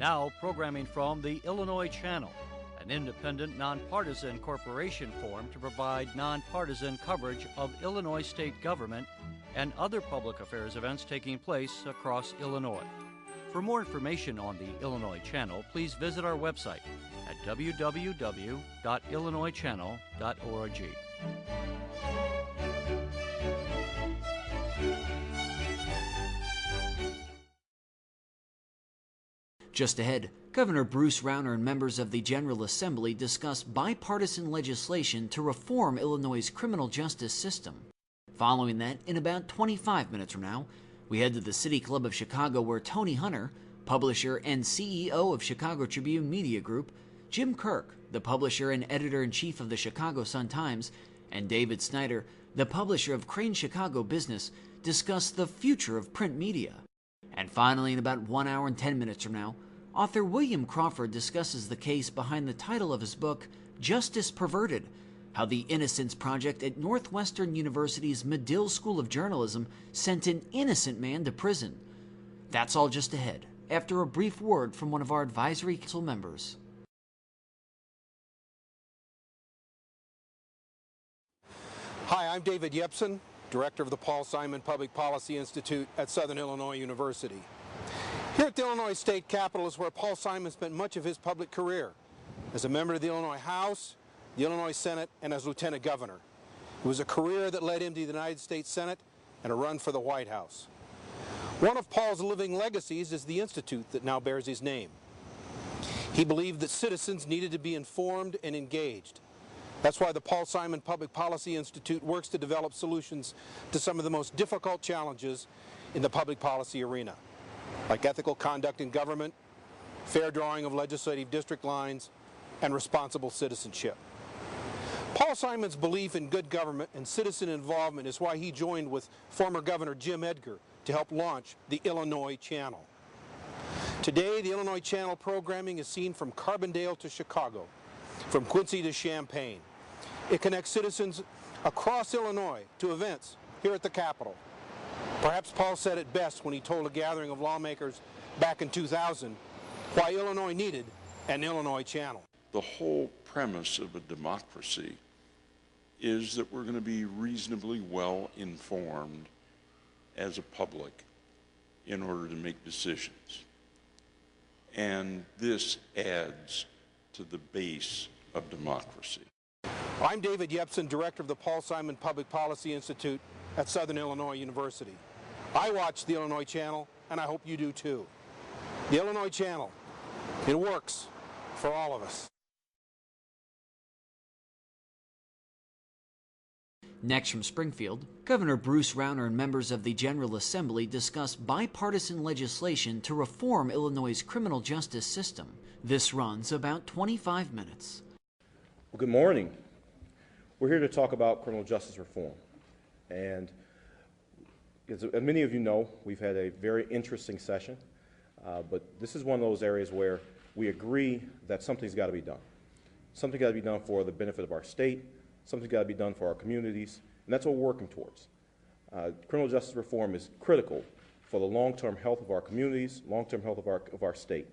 Now, programming from the Illinois Channel, an independent, nonpartisan corporation formed to provide nonpartisan coverage of Illinois state government and other public affairs events taking place across Illinois. For more information on the Illinois Channel, please visit our website at www.illinoischannel.org. Just ahead, Governor Bruce Rauner and members of the General Assembly discuss bipartisan legislation to reform Illinois' criminal justice system. Following that, in about 25 minutes from now, we head to the City Club of Chicago where Tony Hunter, publisher and CEO of Chicago Tribune Media Group, Jim Kirk, the publisher and editor-in-chief of the Chicago Sun-Times, and David Snyder, the publisher of Crane Chicago Business, discuss the future of print media. And finally, in about 1 hour and 10 minutes from now, author William Crawford discusses the case behind the title of his book, Justice Perverted, how the Innocence Project at Northwestern University's Medill School of Journalism sent an innocent man to prison. That's all just ahead, after a brief word from one of our advisory council members. Hi, I'm David Yepsen, Director of the Paul Simon Public Policy Institute at Southern Illinois University. Here at the Illinois State Capitol is where Paul Simon spent much of his public career, as a member of the Illinois House, the Illinois Senate, and as Lieutenant Governor. It was a career that led him to the United States Senate and a run for the White House. One of Paul's living legacies is the institute that now bears his name. He believed that citizens needed to be informed and engaged. That's why the Paul Simon Public Policy Institute works to develop solutions to some of the most difficult challenges in the public policy arena, like ethical conduct in government, fair drawing of legislative district lines, and responsible citizenship. Paul Simon's belief in good government and citizen involvement is why he joined with former Governor Jim Edgar to help launch the Illinois Channel. Today, the Illinois Channel programming is seen from Carbondale to Chicago, from Quincy to Champaign. It connects citizens across Illinois to events here at the Capitol. Perhaps Paul said it best when he told a gathering of lawmakers back in 2000 why Illinois needed an Illinois Channel. The whole premise of a democracy is that we're going to be reasonably well informed as a public in order to make decisions. And this adds to the base of democracy. I'm David Yepsen, Director of the Paul Simon Public Policy Institute at Southern Illinois University. I watch the Illinois Channel, and I hope you do too. The Illinois Channel, it works for all of us. Next from Springfield, Governor Bruce Rauner and members of the General Assembly discuss bipartisan legislation to reform Illinois' criminal justice system. This runs about 25 minutes. Well, good morning. We're here to talk about criminal justice reform. And as many of you know, we've had a very interesting session, but this is one of those areas where we agree that something's got to be done. Something's got to be done for the benefit of our state, something's got to be done for our communities, and that's what we're working towards. Criminal justice reform is critical for the long-term health of our communities, long-term health of our state.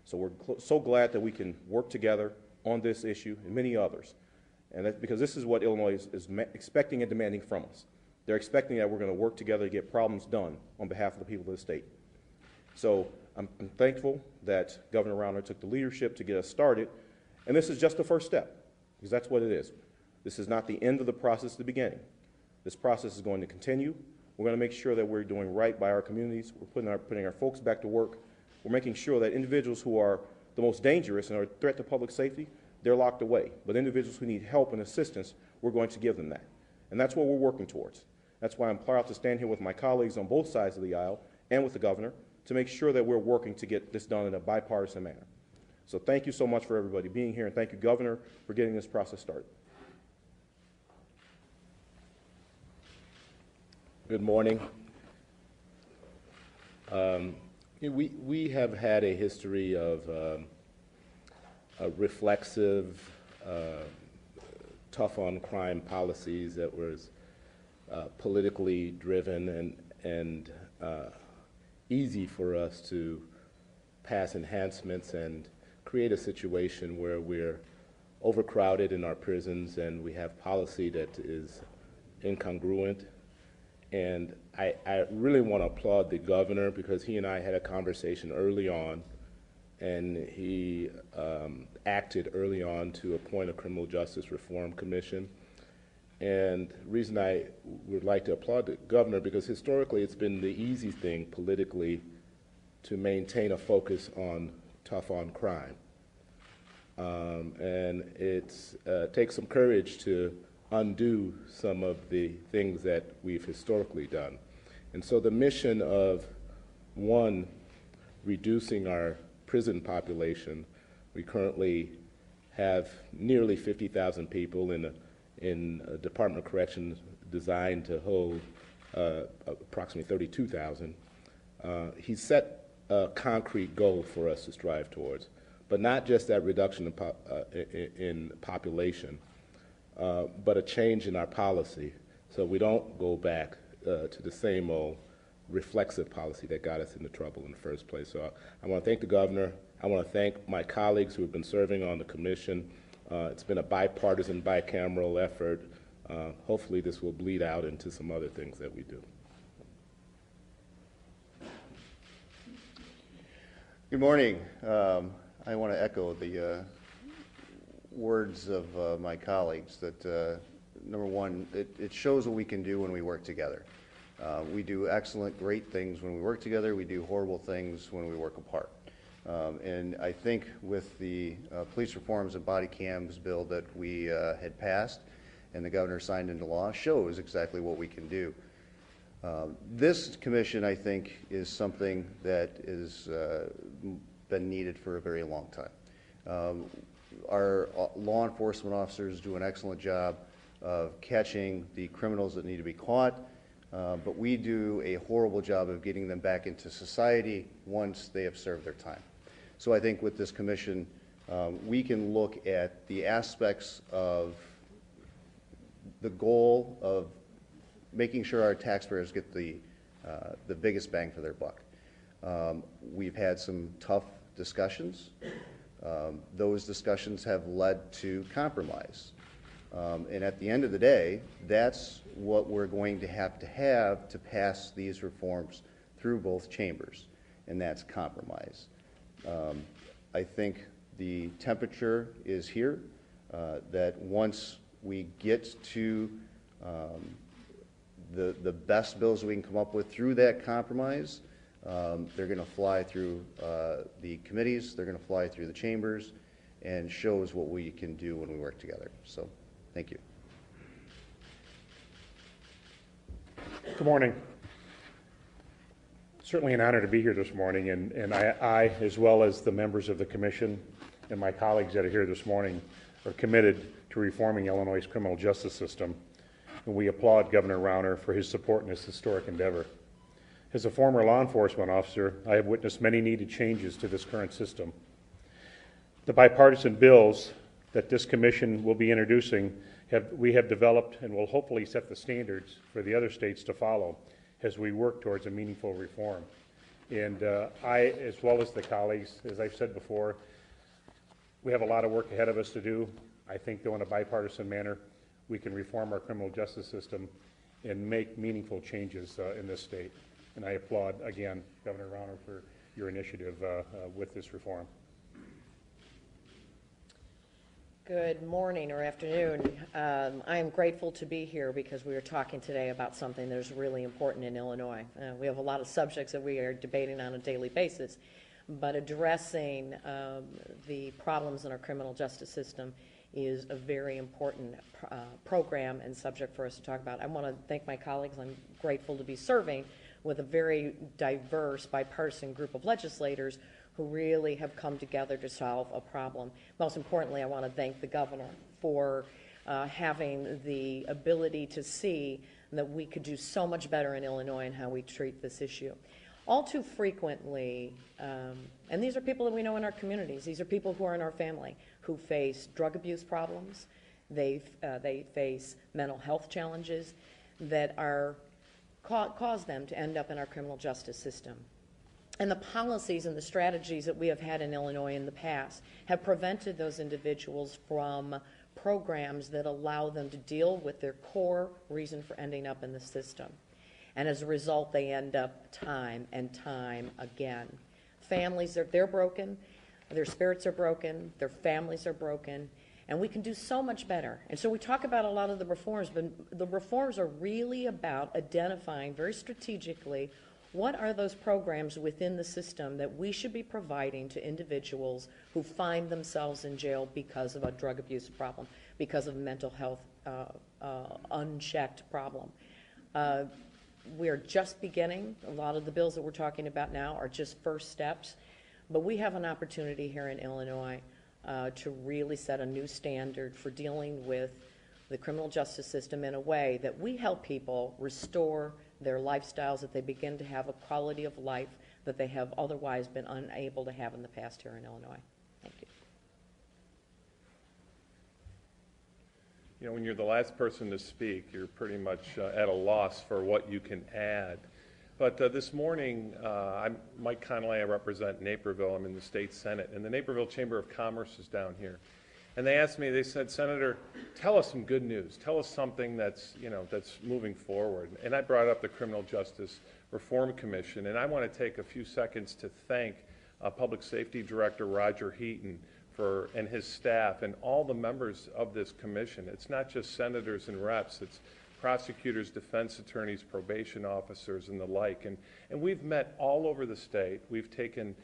So we're so glad that we can work together on this issue and many others. And that's because this is what Illinois is expecting and demanding from us. They're expecting that we're going to work together to get problems done on behalf of the people of the state. So I'm thankful that Governor Rauner took the leadership to get us started. And this is just the first step, because that's what it is. This is not the end of the process, the beginning. This process is going to continue. We're going to make sure that we're doing right by our communities. We're putting our folks back to work. We're making sure that individuals who are the most dangerous and are a threat to public safety, they're locked away. But individuals who need help and assistance, we're going to give them that. And that's what we're working towards. That's why I'm proud to stand here with my colleagues on both sides of the aisle and with the governor to make sure that we're working to get this done in a bipartisan manner. So thank you so much for everybody being here, and thank you, Governor, for getting this process started. Good morning. We have had a history of reflexive, tough on crime policies that was politically driven and easy for us to pass enhancements and create a situation where we're overcrowded in our prisons and we have policy that is incongruent. And I really want to applaud the governor, because he and I had a conversation early on, and he acted early on to appoint a Criminal Justice Reform Commission. And the reason I would like to applaud the governor, because historically it's been the easy thing politically to maintain a focus on tough on crime. And it takes some courage to undo some of the things that we've historically done. And so the mission of, one, reducing our prison population. We currently have nearly 50,000 people in a Department of Corrections designed to hold approximately 32,000. He set a concrete goal for us to strive towards, but not just that reduction in population, but a change in our policy, so we don't go back to the same old reflexive policy that got us into trouble in the first place. So I want to thank the governor. I want to thank my colleagues who have been serving on the commission. It's been a bipartisan, bicameral effort. Hopefully this will bleed out into some other things that we do. Good morning. I want to echo the words of my colleagues that, number one, it shows what we can do when we work together. We do excellent, great things when we work together. We do horrible things when we work apart. And I think with the police reforms and body cams bill that we had passed and the governor signed into law shows exactly what we can do. This commission, I think, is something that has been needed for a very long time. Our law enforcement officers do an excellent job of catching the criminals that need to be caught, but we do a horrible job of getting them back into society once they have served their time. So I think with this commission, we can look at the aspects of the goal of making sure our taxpayers get the biggest bang for their buck. We've had some tough discussions. Those discussions have led to compromise. And at the end of the day, that's what we're going to have to pass these reforms through both chambers, and that's compromise. I think the temperature is here, that once we get to the best bills we can come up with through that compromise, they're going to fly through the committees, they're going to fly through the chambers, and shows what we can do when we work together. So, thank you. Good morning. Certainly an honor to be here this morning, and I, as well as the members of the commission and my colleagues that are here this morning, are committed to reforming Illinois' criminal justice system, and we applaud Governor Rauner for his support in this historic endeavor. As a former law enforcement officer, I have witnessed many needed changes to this current system. The bipartisan bills that this commission will be introducing we have developed and will hopefully set the standards for the other states to follow as we work towards a meaningful reform. And I, as well as the colleagues, as I've said before, we have a lot of work ahead of us to do. I think, though, in a bipartisan manner, we can reform our criminal justice system and make meaningful changes in this state. And I applaud, again, Governor Rauner for your initiative with this reform. Good morning or afternoon. I am grateful to be here because we are talking today about something that is really important in Illinois. We have a lot of subjects that we are debating on a daily basis, but addressing the problems in our criminal justice system is a very important program and subject for us to talk about. I want to thank my colleagues. I'm grateful to be serving with a very diverse bipartisan group of legislators who really have come together to solve a problem. Most importantly, I want to thank the governor for having the ability to see that we could do so much better in Illinois in how we treat this issue. All too frequently, and these are people that we know in our communities, these are people who are in our family who face drug abuse problems, they face mental health challenges that are cause them to end up in our criminal justice system. And the policies and the strategies that we have had in Illinois in the past have prevented those individuals from programs that allow them to deal with their core reason for ending up in the system. And as a result, they end up time and time again. Families, they're broken, their spirits are broken, their families are broken, and we can do so much better. And so we talk about a lot of the reforms, but the reforms are really about identifying very strategically what are those programs within the system that we should be providing to individuals who find themselves in jail because of a drug abuse problem, because of a mental health unchecked problem. We're just beginning. A lot of the bills that we're talking about now are just first steps, but we have an opportunity here in Illinois to really set a new standard for dealing with the criminal justice system in a way that we help people restore their lifestyles, that they begin to have a quality of life that they have otherwise been unable to have in the past here in Illinois. Thank you. You know, when you're the last person to speak, you're pretty much at a loss for what you can add. But this morning, I'm Mike Connolly. I represent Naperville. I'm in the state Senate, and the Naperville Chamber of Commerce is down here. And they asked me, they said, Senator, tell us some good news. Tell us something that's, you know, that's moving forward. And I brought up the Criminal Justice Reform Commission, and I want to take a few seconds to thank Public Safety Director Roger Heaton and his staff and all the members of this commission. It's not just senators and reps, it's prosecutors, defense attorneys, probation officers, and the like. And we've met all over the state. We've taken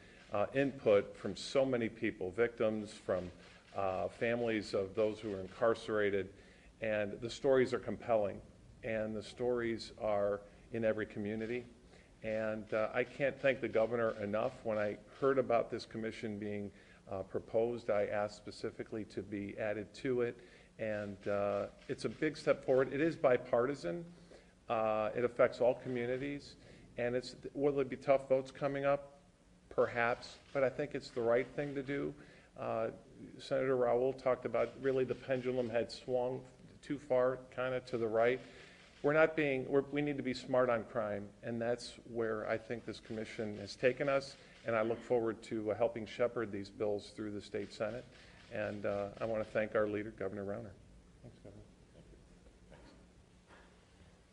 input from so many people, victims, from families of those who are incarcerated, and the stories are compelling, and the stories are in every community. And I can't thank the governor enough. When I heard about this commission being proposed, I asked specifically to be added to it, and it's a big step forward. It is bipartisan. It affects all communities, and will there be tough votes coming up? Perhaps, but I think it's the right thing to do. Senator Raoul talked about really the pendulum had swung too far, kind of to the right. We need to be smart on crime, and that's where I think this commission has taken us, and I look forward to helping shepherd these bills through the state Senate. And I want to thank our leader, Governor Rauner. Thanks, Governor.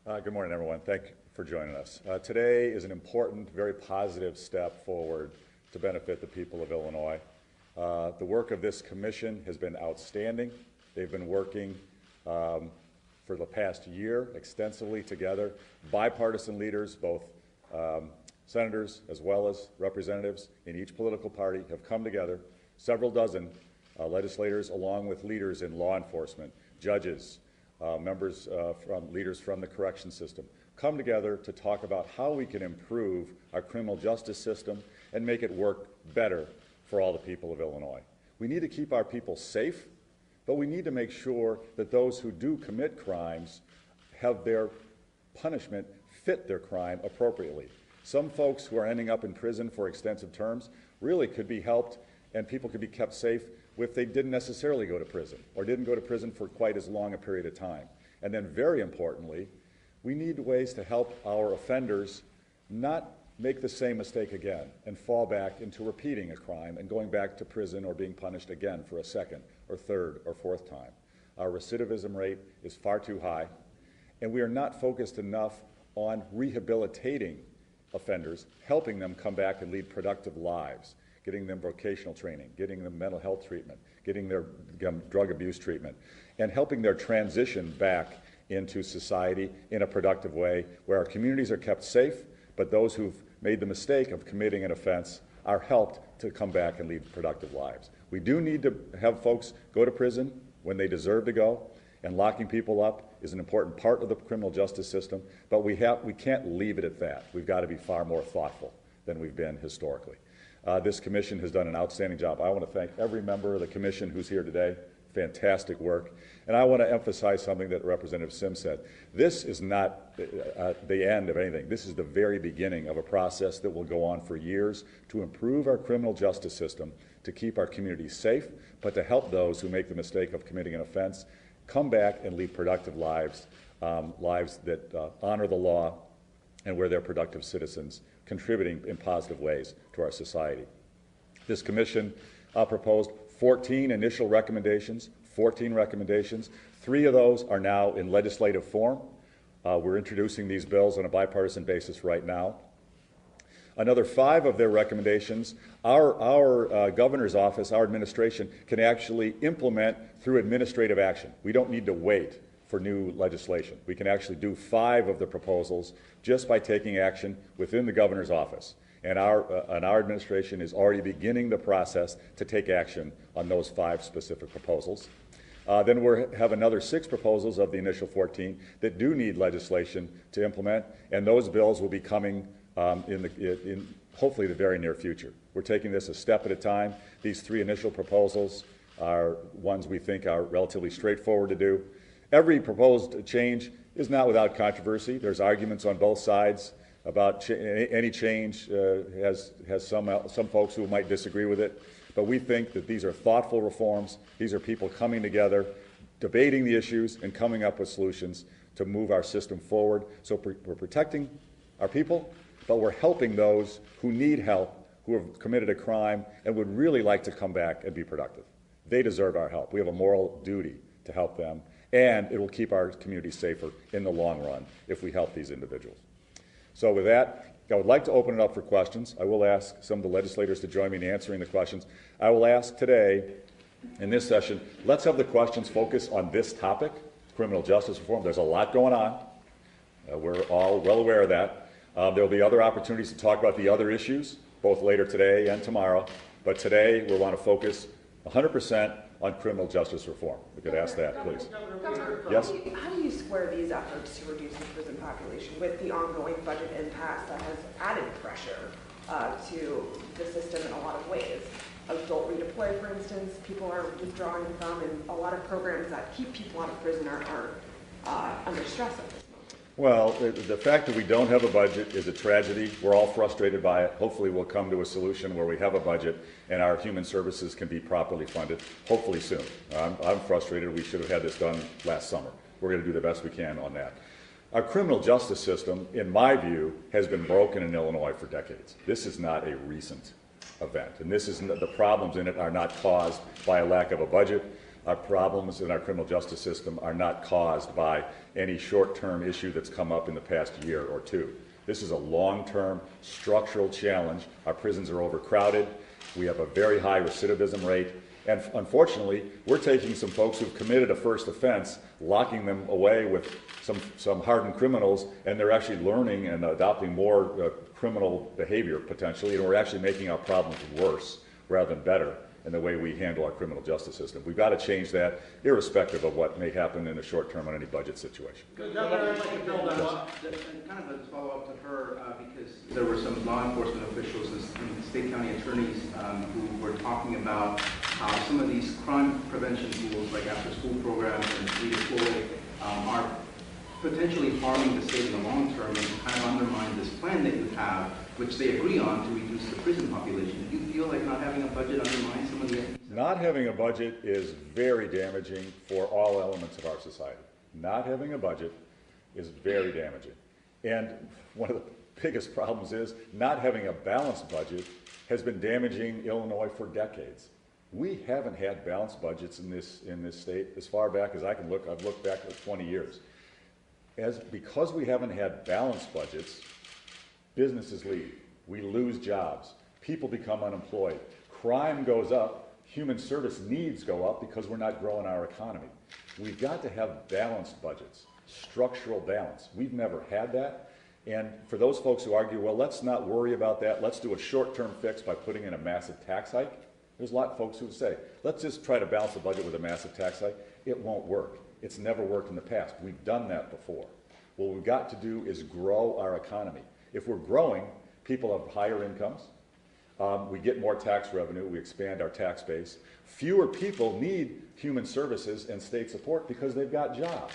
Thank you. Good morning, everyone. Thank you for joining us. Today is an important, very positive step forward to benefit the people of Illinois. The work of this commission has been outstanding. They've been working for the past year extensively together. Bipartisan leaders, both senators as well as representatives in each political party, have come together. Several dozen legislators, along with leaders in law enforcement, judges, leaders from the correction system, come together to talk about how we can improve our criminal justice system and make it work better for all the people of Illinois. We need to keep our people safe, but we need to make sure that those who do commit crimes have their punishment fit their crime appropriately. Some folks who are ending up in prison for extensive terms really could be helped, and people could be kept safe if they didn't necessarily go to prison or didn't go to prison for quite as long a period of time. And then very importantly, we need ways to help our offenders not make the same mistake again and fall back into repeating a crime and going back to prison or being punished again for a second or third or fourth time. Our recidivism rate is far too high, and we are not focused enough on rehabilitating offenders, helping them come back and lead productive lives, getting them vocational training, getting them mental health treatment, getting their drug abuse treatment, and helping their transition back into society in a productive way where our communities are kept safe, but those who've made the mistake of committing an offense are helped to come back and lead productive lives. We do need to have folks go to prison when they deserve to go, and locking people up is an important part of the criminal justice system, but we can't leave it at that. We've got to be far more thoughtful than we've been historically. This commission has done an outstanding job. I want to thank every member of the commission who's here today. Fantastic work. And I want to emphasize something that Representative Sims said. This is not the end of anything. This is the very beginning of a process that will go on for years to improve our criminal justice system, to keep our communities safe, but to help those who make the mistake of committing an offense come back and lead productive lives, lives that honor the law and where they're productive citizens contributing in positive ways to our society. This commission proposed 14 initial recommendations, 14 recommendations. 3 of those are now in legislative form. We're introducing these bills on a bipartisan basis right now. Another 5 of their recommendations, our governor's office, our administration, can actually implement through administrative action. We don't need to wait for new legislation. We can actually do 5 of the proposals just by taking action within the governor's office. And our administration is already beginning the process to take action on those 5 specific proposals. Then we'll have another 6 proposals of the initial 14 that do need legislation to implement, and those bills will be coming in hopefully the very near future. We're taking this a step at a time. These 3 initial proposals are ones we think are relatively straightforward to do. Every proposed change is not without controversy. There's arguments on both sides about any change has some folks who might disagree with it. But we think that these are thoughtful reforms. These are people coming together, debating the issues, and coming up with solutions to move our system forward. So we're protecting our people, but we're helping those who need help, who have committed a crime and would really like to come back and be productive. They deserve our help. We have a moral duty to help them, and it will keep our community safer in the long run if we help these individuals. So with that, I would like to open it up for questions. I will ask some of the legislators to join me in answering the questions. I will ask today, in this session, let's have the questions focus on this topic, criminal justice reform. There's a lot going on. We're all well aware of that. There will be other opportunities to talk about the other issues, both later today and tomorrow. But today, we want to focus 100% on criminal justice reform. We could ask that, please. Governor, yes? How do you square these efforts to reduce the prison population with the ongoing budget impasse that has added pressure to the system in a lot of ways? Adult redeploy, for instance, people are withdrawing from, and a lot of programs that keep people out of prison are under stress at this moment. Well, the fact that we don't have a budget is a tragedy. We're all frustrated by it. Hopefully we'll come to a solution where we have a budget and our human services can be properly funded, hopefully soon. I'm frustrated. We should have had this done last summer. We're going to do the best we can on that. Our criminal justice system, in my view, has been broken in Illinois for decades. This is not a recent event, and the problems in it are not caused by a lack of a budget. Our problems in our criminal justice system are not caused by any short-term issue that's come up in the past year or 2. This is a long-term structural challenge. Our prisons are overcrowded. We have a very high recidivism rate. And unfortunately, we're taking some folks who've committed a first offense, locking them away with some hardened criminals, and they're actually learning and adopting more criminal behavior potentially, and we're actually making our problems worse rather than better in the way we handle our criminal justice system. We've got to change that, irrespective of what may happen in the short term on any budget situation. Governor, I'd like to build on and kind of a follow-up to her, because there were some law enforcement officials and state county attorneys who were talking about how some of these crime prevention tools, like after-school programs and redeploy, are potentially harming the state in the long term and kind of undermine this plan that you have, which they agree on to reduce the prison population. Do you feel like not having a budget undermines some of the... Not having a budget is very damaging for all elements of our society. Not having a budget is very damaging. And one of the biggest problems is not having a balanced budget has been damaging Illinois for decades. We haven't had balanced budgets in this state as far back as I can look. I've looked back at 20 years. Because we haven't had balanced budgets, businesses leave. We lose jobs. People become unemployed. Crime goes up. Human service needs go up because we're not growing our economy. We've got to have balanced budgets, structural balance. We've never had that. And for those folks who argue, well, let's not worry about that. Let's do a short-term fix by putting in a massive tax hike. There's a lot of folks who would say, let's just try to balance the budget with a massive tax hike. It won't work. It's never worked in the past. We've done that before. What we've got to do is grow our economy. If we're growing, people have higher incomes. We get more tax revenue. We expand our tax base. Fewer people need human services and state support because they've got jobs.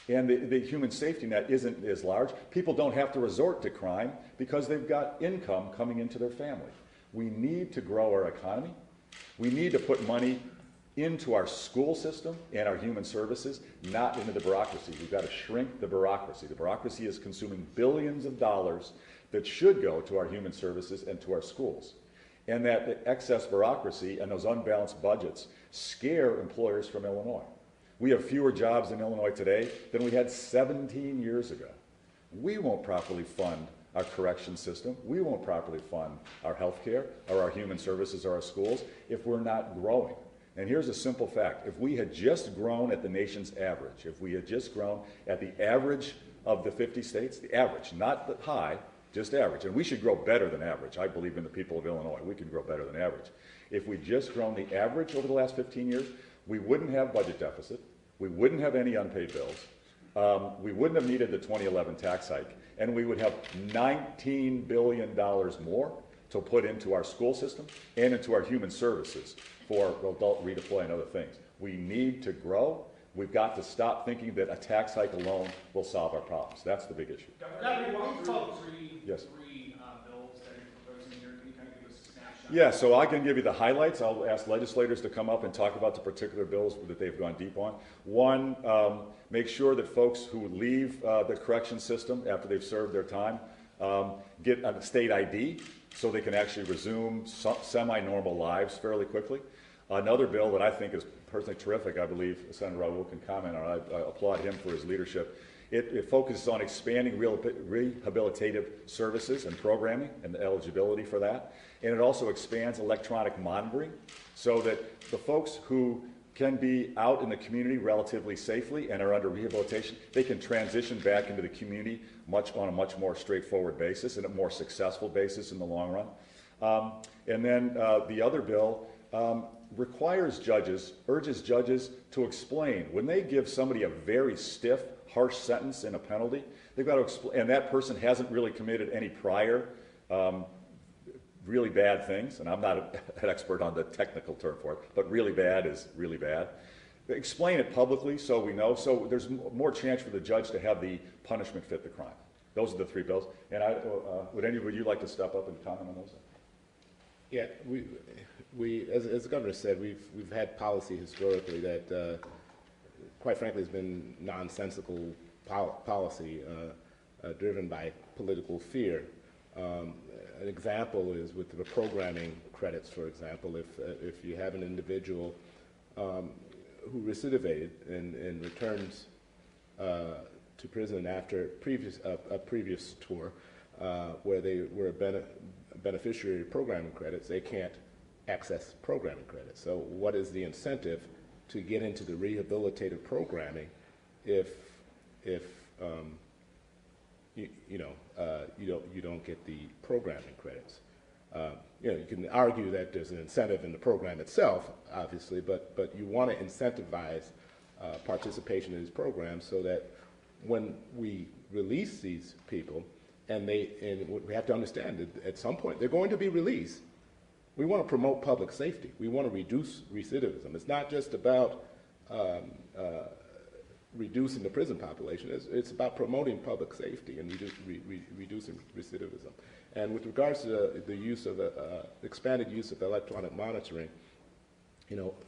And the human safety net isn't as large. People don't have to resort to crime because they've got income coming into their family. We need to grow our economy. We need to put money into our school system and our human services, not into the bureaucracy. We've got to shrink the bureaucracy. The bureaucracy is consuming billions of dollars that should go to our human services and to our schools. And that excess bureaucracy and those unbalanced budgets scare employers from Illinois. We have fewer jobs in Illinois today than we had 17 years ago. We won't properly fund our correction system. We won't properly fund our health care or our human services or our schools if we're not growing. And here's a simple fact. If we had just grown at the nation's average, if we had just grown at the average of the 50 states, the average, not the high, just average, and we should grow better than average. I believe in the people of Illinois. We can grow better than average. If we'd just grown the average over the last 15 years, we wouldn't have budget deficit. We wouldn't have any unpaid bills. We wouldn't have needed the 2011 tax hike. And we would have $19 billion more to put into our school system and into our human services for adult redeploy and other things. We need to grow. We've got to stop thinking that a tax hike alone will solve our problems. That's the big issue. Governor, you talk three yes. bills that you're proposing here. Can you kind of give us a snapshot? Yeah, so I can give you the highlights. I'll ask legislators to come up and talk about the particular bills that they've gone deep on. One, make sure that folks who leave the correction system after they've served their time get a state ID so they can actually resume semi-normal lives fairly quickly. Another bill that I think is personally terrific, I believe Senator Raul can comment on, I applaud him for his leadership. It focuses on expanding rehabilitative services and programming and the eligibility for that. And it also expands electronic monitoring so that the folks who can be out in the community relatively safely and are under rehabilitation, they can transition back into the community on a much more straightforward basis and a more successful basis in the long run. And then the other bill requires judges, urges judges to explain when they give somebody a very stiff, harsh sentence and a penalty, they've got to explain, and that person hasn't really committed any prior really bad things, and I'm not an expert on the technical term for it, but really bad is really bad. Explain it publicly so we know, so there's more chance for the judge to have the punishment fit the crime. Those are the three bills. And would any of you like to step up and comment on those? Yeah, as the governor said, we've had policy historically that, quite frankly, has been nonsensical policy driven by political fear. An example is with the programming credits, for example. If you have an individual who recidivated and returns to prison after a previous tour where they were a beneficiary of programming credits, they can't access programming credits. So what is the incentive to get into the rehabilitative programming if you don't get the programming credits? You can argue that there's an incentive in the program itself, obviously, but you want to incentivize participation in these programs so that when we release these people, and we have to understand that at some point they're going to be released. We want to promote public safety. We want to reduce recidivism. It's not just about reducing the prison population. It's about promoting public safety and reducing recidivism. And with regards to the use of expanded use of electronic monitoring,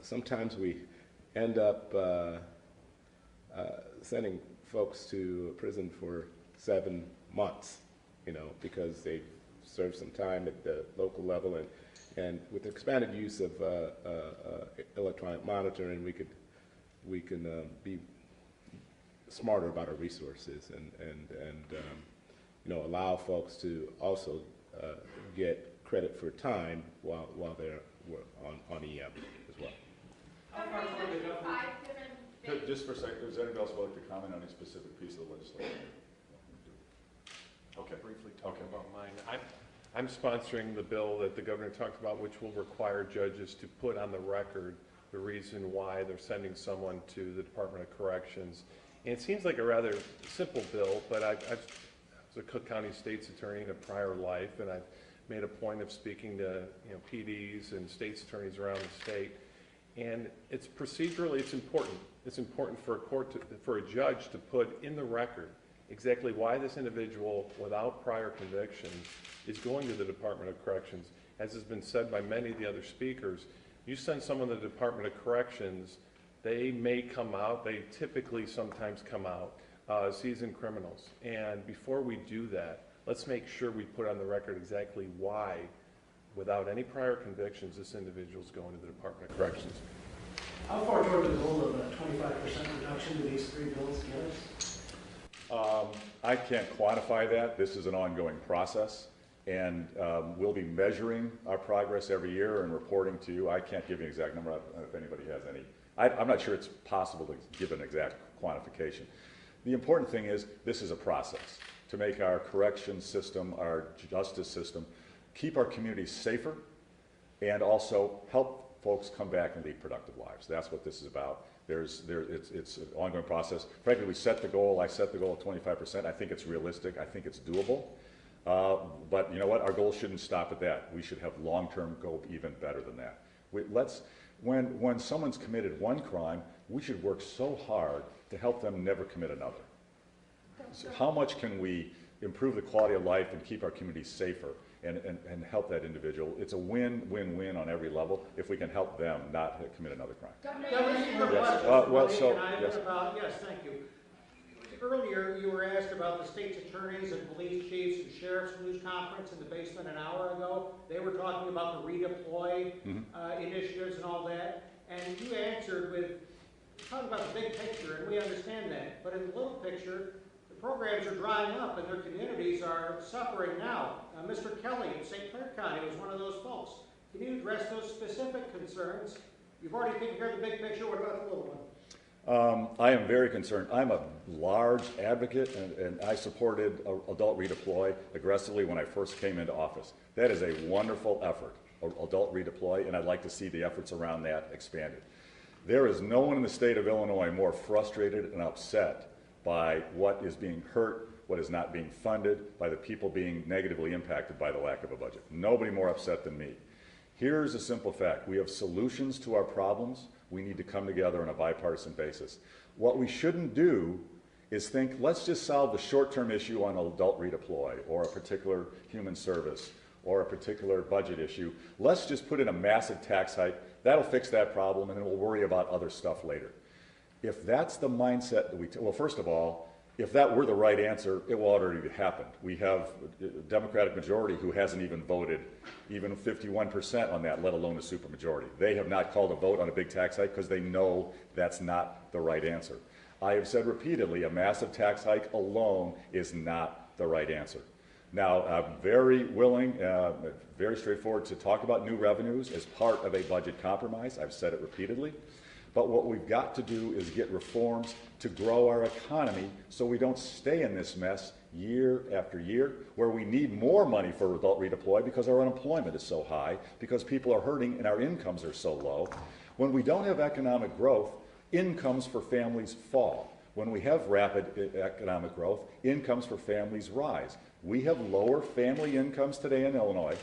sometimes we end up sending folks to prison for 7 months, because they've served some time at the local level, and with expanded use of electronic monitoring, we can be smarter about our resources and allow folks to also get credit for time while they're on EM as well. Just for a second, does anybody else like to comment on a specific piece of the legislation? Okay. Briefly talk about mine. I'm sponsoring the bill that the governor talked about, which will require judges to put on the record the reason why they're sending someone to the Department of Corrections. And it seems like a rather simple bill, but I was a Cook County State's Attorney in a prior life, and I've made a point of speaking to PDs and state's attorneys around the state. And it's procedurally, it's important. It's important for a court for a judge to put in the record exactly why this individual without prior convictions is going to the Department of Corrections. As has been said by many of the other speakers, You send someone to the Department of Corrections, they may come out, they typically sometimes come out, seasoned criminals. And before we do that, let's make sure we put on the record exactly why, without any prior convictions, this individual is going to the Department of Corrections. How far toward the goal of a 25% reduction do these three bills get us? I can't quantify that. This is an ongoing process, and we'll be measuring our progress every year and reporting to you. I can't give you an exact number if anybody has any. I'm not sure it's possible to give an exact quantification. The important thing is this is a process to make our correction system, our justice system, keep our communities safer, and also help folks come back and lead productive lives. That's what this is about. It's an ongoing process. Frankly, we set the goal. I set the goal of 25%. I think it's realistic. I think it's doable. But you know what? Our goal shouldn't stop at that. We should have long-term go even better than that. When someone's committed one crime, we should work so hard to help them never commit another. So how much can we improve the quality of life and keep our communities safer and help that individual? It's a win-win-win on every level if we can help them not commit another crime. Yes, thank you. Earlier, you were asked about the state's attorneys and police chiefs and sheriffs news conference in the basement an hour ago. They were talking about the redeploy initiatives and all that. And you answered with talking about the big picture, and we understand that. But in the little picture, the programs are drying up and their communities are suffering now. Mr. Kelly in St. Clair County was one of those folks. Can you address those specific concerns? You've already taken care of the big picture. What about the little one? I am very concerned. I'm a large advocate, and I supported adult redeploy aggressively when I first came into office. That is a wonderful effort, adult redeploy, and I'd like to see the efforts around that expanded. There is no one in the state of Illinois more frustrated and upset by what is being hurt, what is not being funded, by the people being negatively impacted by the lack of a budget. Nobody more upset than me. Here's a simple fact. We have solutions to our problems. We need to come together on a bipartisan basis. What we shouldn't do is think, let's just solve the short-term issue on adult redeploy or a particular human service or a particular budget issue. Let's just put in a massive tax hike. That'll fix that problem, and then we'll worry about other stuff later. If that's the mindset that we well, first of all, if that were the right answer, it will already have happened. We have a Democratic majority who hasn't even voted even 51% on that, let alone a supermajority. They have not called a vote on a big tax hike because they know that's not the right answer. I have said repeatedly, a massive tax hike alone is not the right answer. Now, I'm very willing, very straightforward to talk about new revenues as part of a budget compromise. I've said it repeatedly. But what we've got to do is get reforms to grow our economy so we don't stay in this mess year after year, where we need more money for adult redeploy because our unemployment is so high, because people are hurting and our incomes are so low. When we don't have economic growth, incomes for families fall. When we have rapid economic growth, incomes for families rise. We have lower family incomes today in Illinois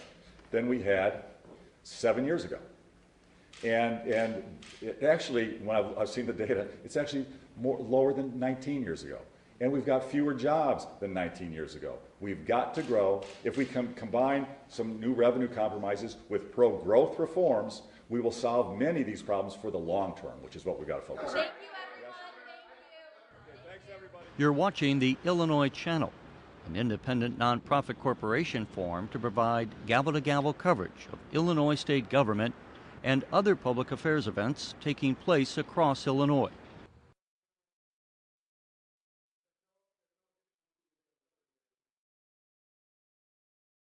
than we had 7 years ago. And it actually, when I've seen the data, it's actually lower than 19 years ago. And we've got fewer jobs than 19 years ago. We've got to grow. If we can combine some new revenue compromises with pro-growth reforms, we will solve many of these problems for the long term, which is what we've got to focus on. Thank you, everyone. Thank you. Thanks, everybody. You're watching the Illinois Channel, an independent nonprofit corporation formed to provide gavel-to-gavel coverage of Illinois state government and other public affairs events taking place across Illinois.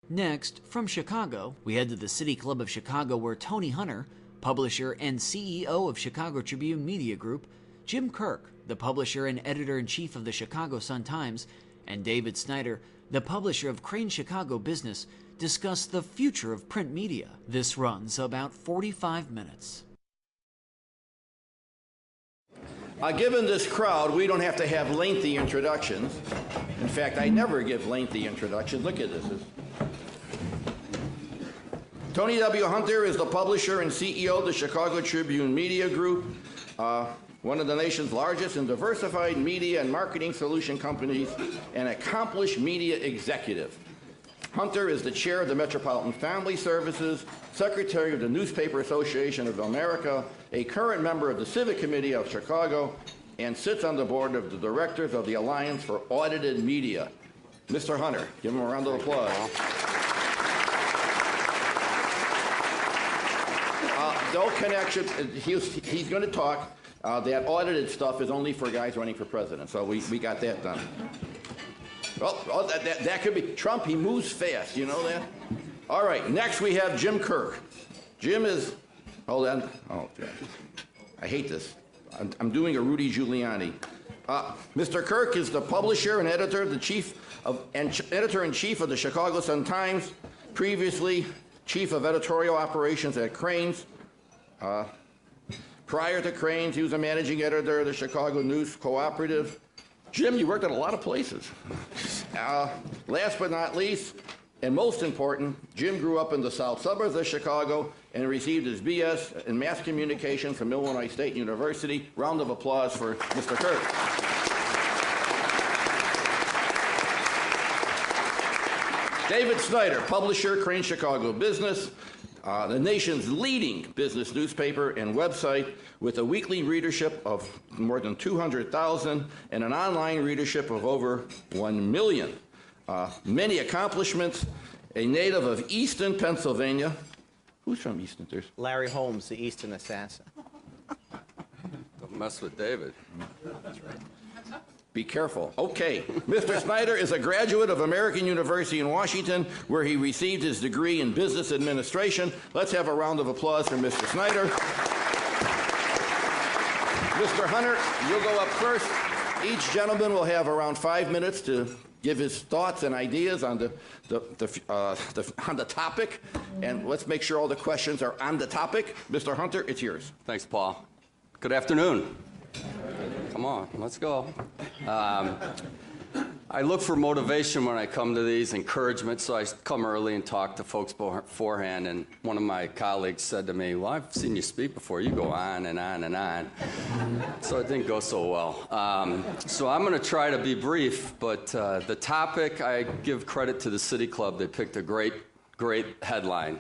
Next, from Chicago, we head to the City Club of Chicago, where Tony Hunter, publisher and CEO of Chicago Tribune Media Group, Jim Kirk, the publisher and editor-in-chief of the Chicago Sun-Times, and David Snyder, the publisher of Crane Chicago Business, discuss the future of print media. This runs about 45 minutes. Given this crowd, we don't have to have lengthy introductions. In fact, I never give lengthy introductions. Look at this. Tony W. Hunter is the publisher and CEO of the Chicago Tribune Media Group, one of the nation's largest and diversified media and marketing solution companies, an accomplished media executive. Hunter is the chair of the Metropolitan Family Services, secretary of the Newspaper Association of America, a current member of the Civic Committee of Chicago, and sits on the board of the directors of the Alliance for Audited Media. Mr. Hunter, give him a round of applause. No connection. He's going to talk. That audited stuff is only for guys running for president, so we got that done. Well, that could be Trump. He moves fast, you know that? All right, next we have Jim Kirk. Jim is, hold on. Oh, I hate this. I'm doing a Rudy Giuliani. Mr. Kirk is the publisher and editor-in-chief of the Chicago Sun-Times, previously chief of editorial operations at Cranes. Prior to Cranes, he was a managing editor of the Chicago News Cooperative. Jim, you worked at a lot of places. Last but not least, and most important, Jim grew up in the south suburbs of Chicago and received his BS in mass communication from Illinois State University. Round of applause for Mr. Kirk. David Snyder, publisher, Crane Chicago Business, the nation's leading business newspaper and website with a weekly readership of more than 200,000 and an online readership of over 1 million. Many accomplishments, a native of Easton, Pennsylvania. Who's from Easton? There's Larry Holmes, the Easton assassin. Don't mess with David. That's right. Be careful. Okay. Mr. Snyder is a graduate of American University in Washington, where he received his degree in business administration. Let's have a round of applause for Mr. Snyder. Mr. Hunter, you'll go up first. Each gentleman will have around 5 minutes to give his thoughts and ideas on the topic. And let's make sure all the questions are on the topic. Mr. Hunter, it's yours. Thanks, Paul. Good afternoon. Come on, let's go. I look for motivation when I come to these, encouragement, so I come early and talk to folks beforehand. And one of my colleagues said to me, well, I've seen you speak before. You go on and on and on. So it didn't go so well. So I'm going to try to be brief, but the topic, I give credit to the City Club. They picked a great headline.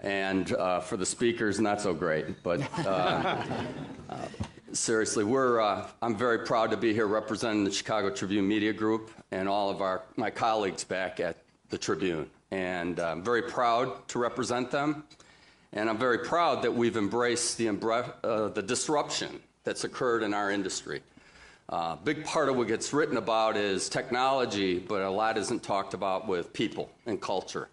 And for the speakers, not so great, but seriously, I'm very proud to be here representing the Chicago Tribune Media Group and all of my colleagues back at the Tribune. And I'm very proud to represent them. And I'm very proud that we've embraced the disruption that's occurred in our industry. A big part of what gets written about is technology, but a lot isn't talked about with people and culture.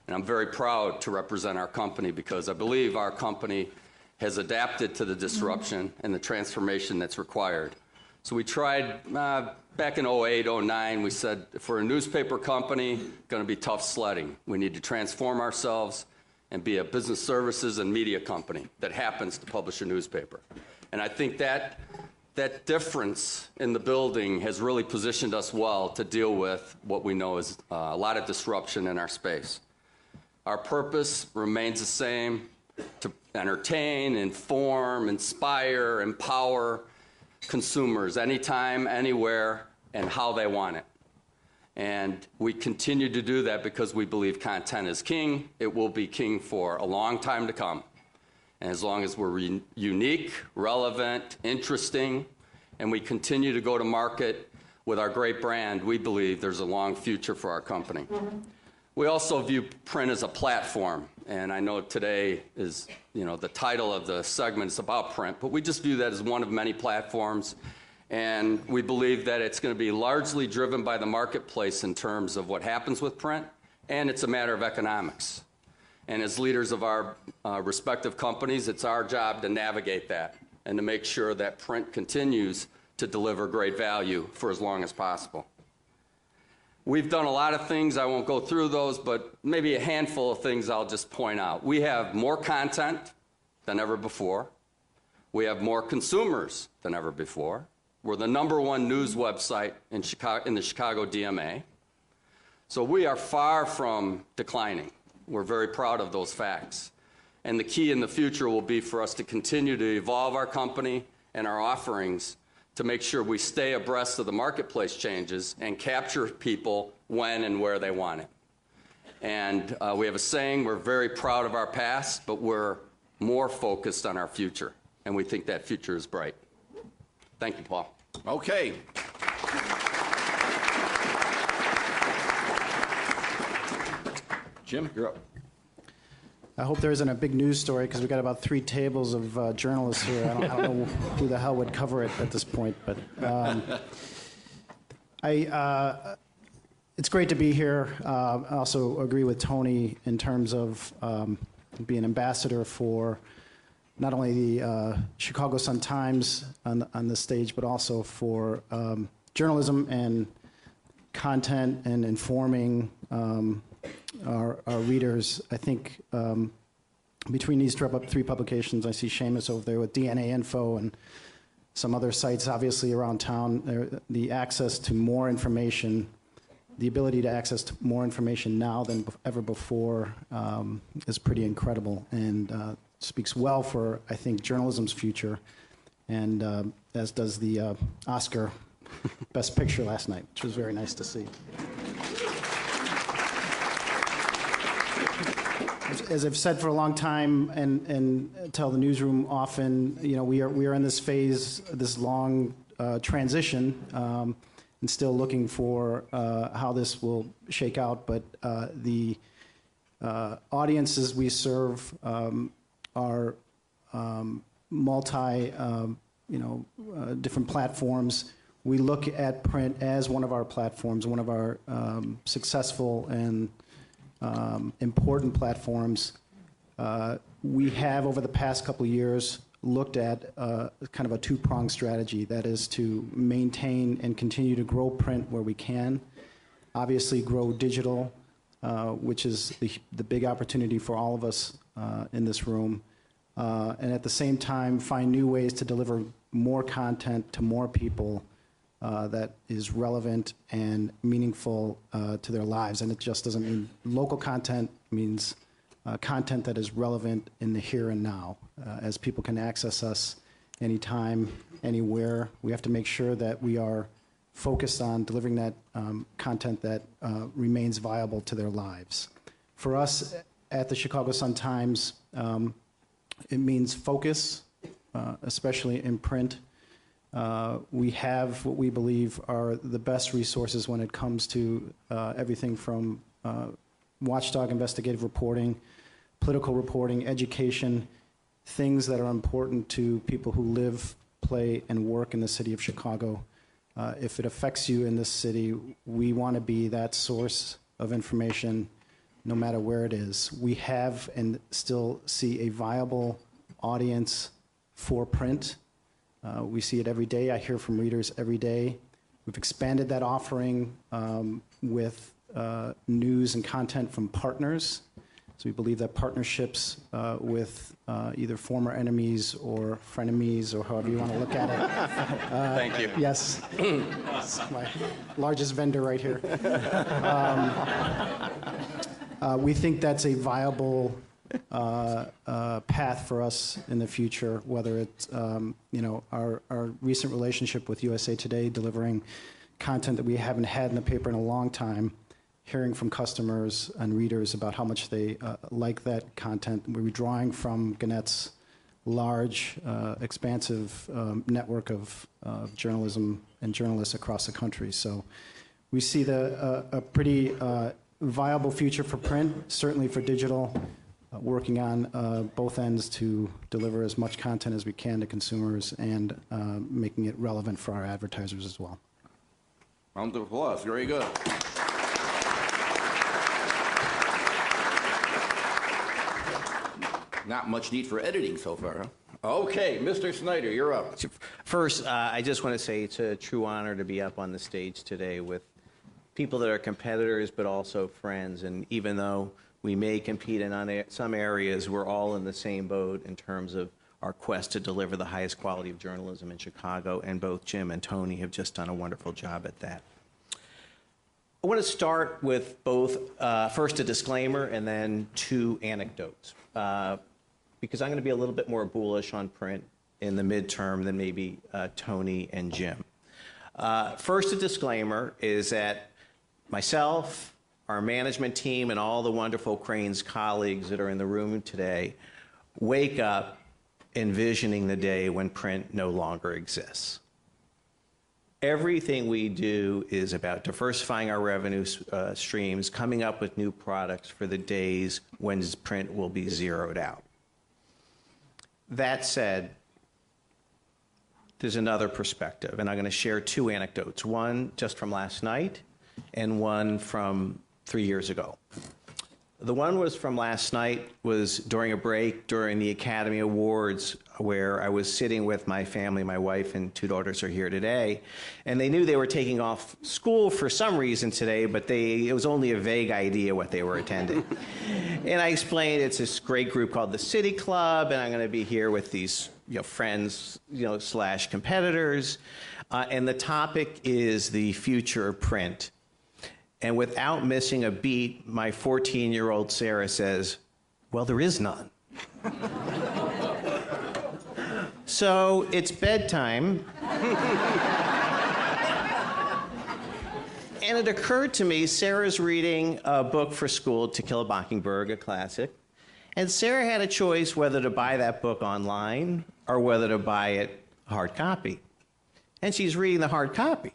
And I'm very proud to represent our company because I believe our company has adapted to the disruption and the transformation that's required. So we tried, back in 08, 09, we said, if we're a newspaper company, going to be tough sledding. We need to transform ourselves and be a business services and media company that happens to publish a newspaper. And I think that difference in the building has really positioned us well to deal with what we know is a lot of disruption in our space. Our purpose remains the same, to entertain, inform, inspire, empower consumers anytime, anywhere, and how they want it. And we continue to do that because we believe content is king. It will be king for a long time to come. And as long as we're unique, relevant, interesting, and we continue to go to market with our great brand, we believe there's a long future for our company. We also view print as a platform, and I know today is, the title of the segment is about print, but we just view that as one of many platforms, and we believe that it's going to be largely driven by the marketplace in terms of what happens with print, and it's a matter of economics. And as leaders of our respective companies, it's our job to navigate that and to make sure that print continues to deliver great value for as long as possible. We've done a lot of things. I won't go through those, but maybe a handful of things I'll just point out. We have more content than ever before. We have more consumers than ever before. We're the #1 news website in the Chicago DMA. So we are far from declining. We're very proud of those facts. And the key in the future will be for us to continue to evolve our company and our offerings to make sure we stay abreast of the marketplace changes and capture people when and where they want it. And we have a saying, we're very proud of our past, but we're more focused on our future. And we think that future is bright. Thank you, Paul. Okay. Jim, you're up. I hope there isn't a big news story because we've got about 3 tables of journalists here. I don't know who the hell would cover it at this point, but it's great to be here. I also agree with Tony in terms of being ambassador for not only the Chicago Sun-Times on the stage, but also for journalism and content and informing our readers. I think between these 3 publications, I see Seamus over there with DNA Info and some other sites obviously around town, the access to more information, the ability to access to more information now than ever before is pretty incredible and speaks well for, I think, journalism's future, and as does the Oscar Best Picture last night, which was very nice to see. As I've said for a long time and tell the newsroom often, you know, we are in this phase, this long transition, and still looking for how this will shake out. But the audiences we serve are multi, different platforms. We look at print as one of our platforms, one of our successful and important platforms. We have, over the past couple of years, looked at kind of a 2-pronged strategy. That is to maintain and continue to grow print where we can, obviously grow digital, which is the big opportunity for all of us in this room, and at the same time find new ways to deliver more content to more people that is relevant and meaningful to their lives. And it just doesn't mean local content, it means content that is relevant in the here and now. As people can access us anytime, anywhere, we have to make sure that we are focused on delivering that content that remains viable to their lives. For us at the Chicago Sun-Times, it means focus, especially in print. We have what we believe are the best resources when it comes to everything from watchdog investigative reporting, political reporting, education, things that are important to people who live, play, and work in the city of Chicago. If it affects you in this city, we want to be that source of information no matter where it is. We have and still see a viable audience for print. We see it every day. I hear from readers every day. We've expanded that offering with news and content from partners. So we believe that partnerships with either former enemies or frenemies, or however you want to look at it. Thank you. Yes. It's my largest vendor right here. We think that's a viable path for us in the future, whether it's our recent relationship with USA Today, delivering content that we haven't had in the paper in a long time, hearing from customers and readers about how much they like that content. We're drawing from Gannett's large, expansive network of journalism and journalists across the country. So we see a pretty viable future for print, certainly for digital, working on both ends to deliver as much content as we can to consumers and making it relevant for our advertisers as well. Round of applause. Very good. Not much need for editing so far, huh? Okay, Mr. Snyder, you're up. First, I just want to say it's a true honor to be up on the stage today with people that are competitors but also friends. And even though we may compete in some areas, we're all in the same boat in terms of our quest to deliver the highest quality of journalism in Chicago, and both Jim and Tony have just done a wonderful job at that. I want to start with both, first a disclaimer and then 2 anecdotes, because I'm going to be a little bit more bullish on print in the midterm than maybe Tony and Jim. First, a disclaimer is that myself, our management team and all the wonderful Cranes colleagues that are in the room today wake up envisioning the day when print no longer exists. Everything we do is about diversifying our revenue streams, coming up with new products for the days when print will be zeroed out. That said, there's another perspective, and I'm going to share two anecdotes, one just from last night and one from 3 years ago. The one was from last night, was during a break during the Academy Awards, where I was sitting with my family. My wife and two daughters are here today, and they knew they were taking off school for some reason today, but it was only a vague idea what they were attending. And I explained it's this great group called the City Club, and I'm going to be here with these friends, slash competitors, and the topic is the future of print. And without missing a beat, my 14-year-old Sarah says, well, there is none. So it's bedtime. And it occurred to me, Sarah's reading a book for school, To Kill a Mockingbird, a classic. And Sarah had a choice whether to buy that book online or whether to buy it hard copy. And she's reading the hard copy.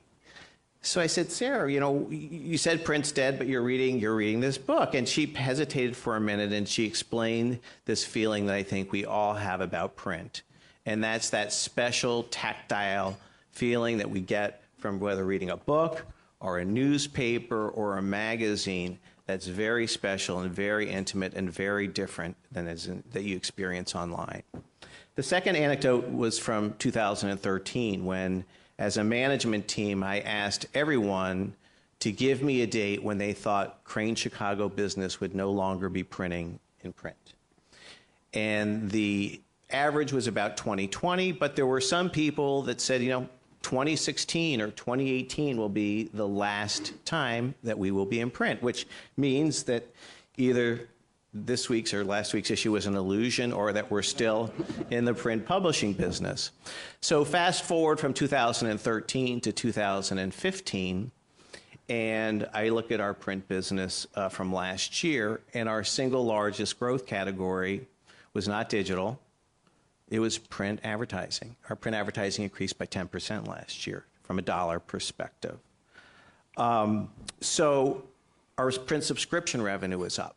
So I said, Sarah, you said print's dead, but you're reading this book. And she hesitated for a minute, and she explained this feeling that I think we all have about print. And that's that special tactile feeling that we get from whether reading a book or a newspaper or a magazine that's very special and very intimate and very different than that you experience online. The second anecdote was from 2013 when, as a management team, I asked everyone to give me a date when they thought Crane Chicago business would no longer be printing in print. And the average was about 2020, but there were some people that said, 2016 or 2018 will be the last time that we will be in print, which means that either this week's or last week's issue was an illusion or that we're still in the print publishing business. So fast forward from 2013 to 2015, and I look at our print business from last year, and our single largest growth category was not digital, it was print advertising. Our print advertising increased by 10% last year from a dollar perspective. So our print subscription revenue was up.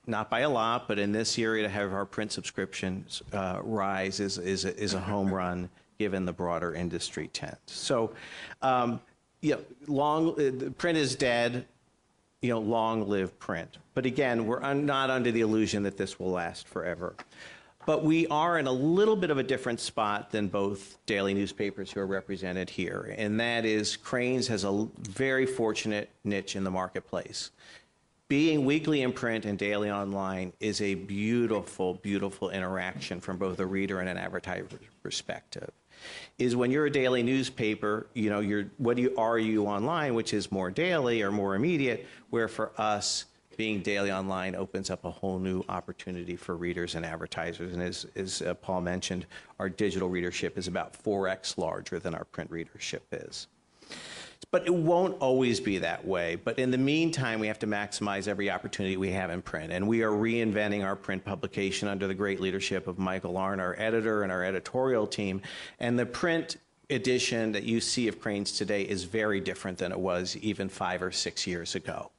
Not by a lot, but in this area to have our print subscriptions rise is a home run given the broader industry trend. So, print is dead, long live print. But again, we're not under the illusion that this will last forever. But we are in a little bit of a different spot than both daily newspapers who are represented here, and that is Cranes has a very fortunate niche in the marketplace. Being weekly in print and daily online is a beautiful, beautiful interaction from both a reader and an advertiser perspective. Is when you're a daily newspaper, are you online, which is more daily or more immediate, where for us, being daily online opens up a whole new opportunity for readers and advertisers. And as Paul mentioned, our digital readership is about 4x larger than our print readership is. But it won't always be that way. But in the meantime, we have to maximize every opportunity we have in print. And we are reinventing our print publication under the great leadership of Michael Arnn, our editor, and our editorial team. And the print edition that you see of Cranes today is very different than it was even 5 or 6 years ago.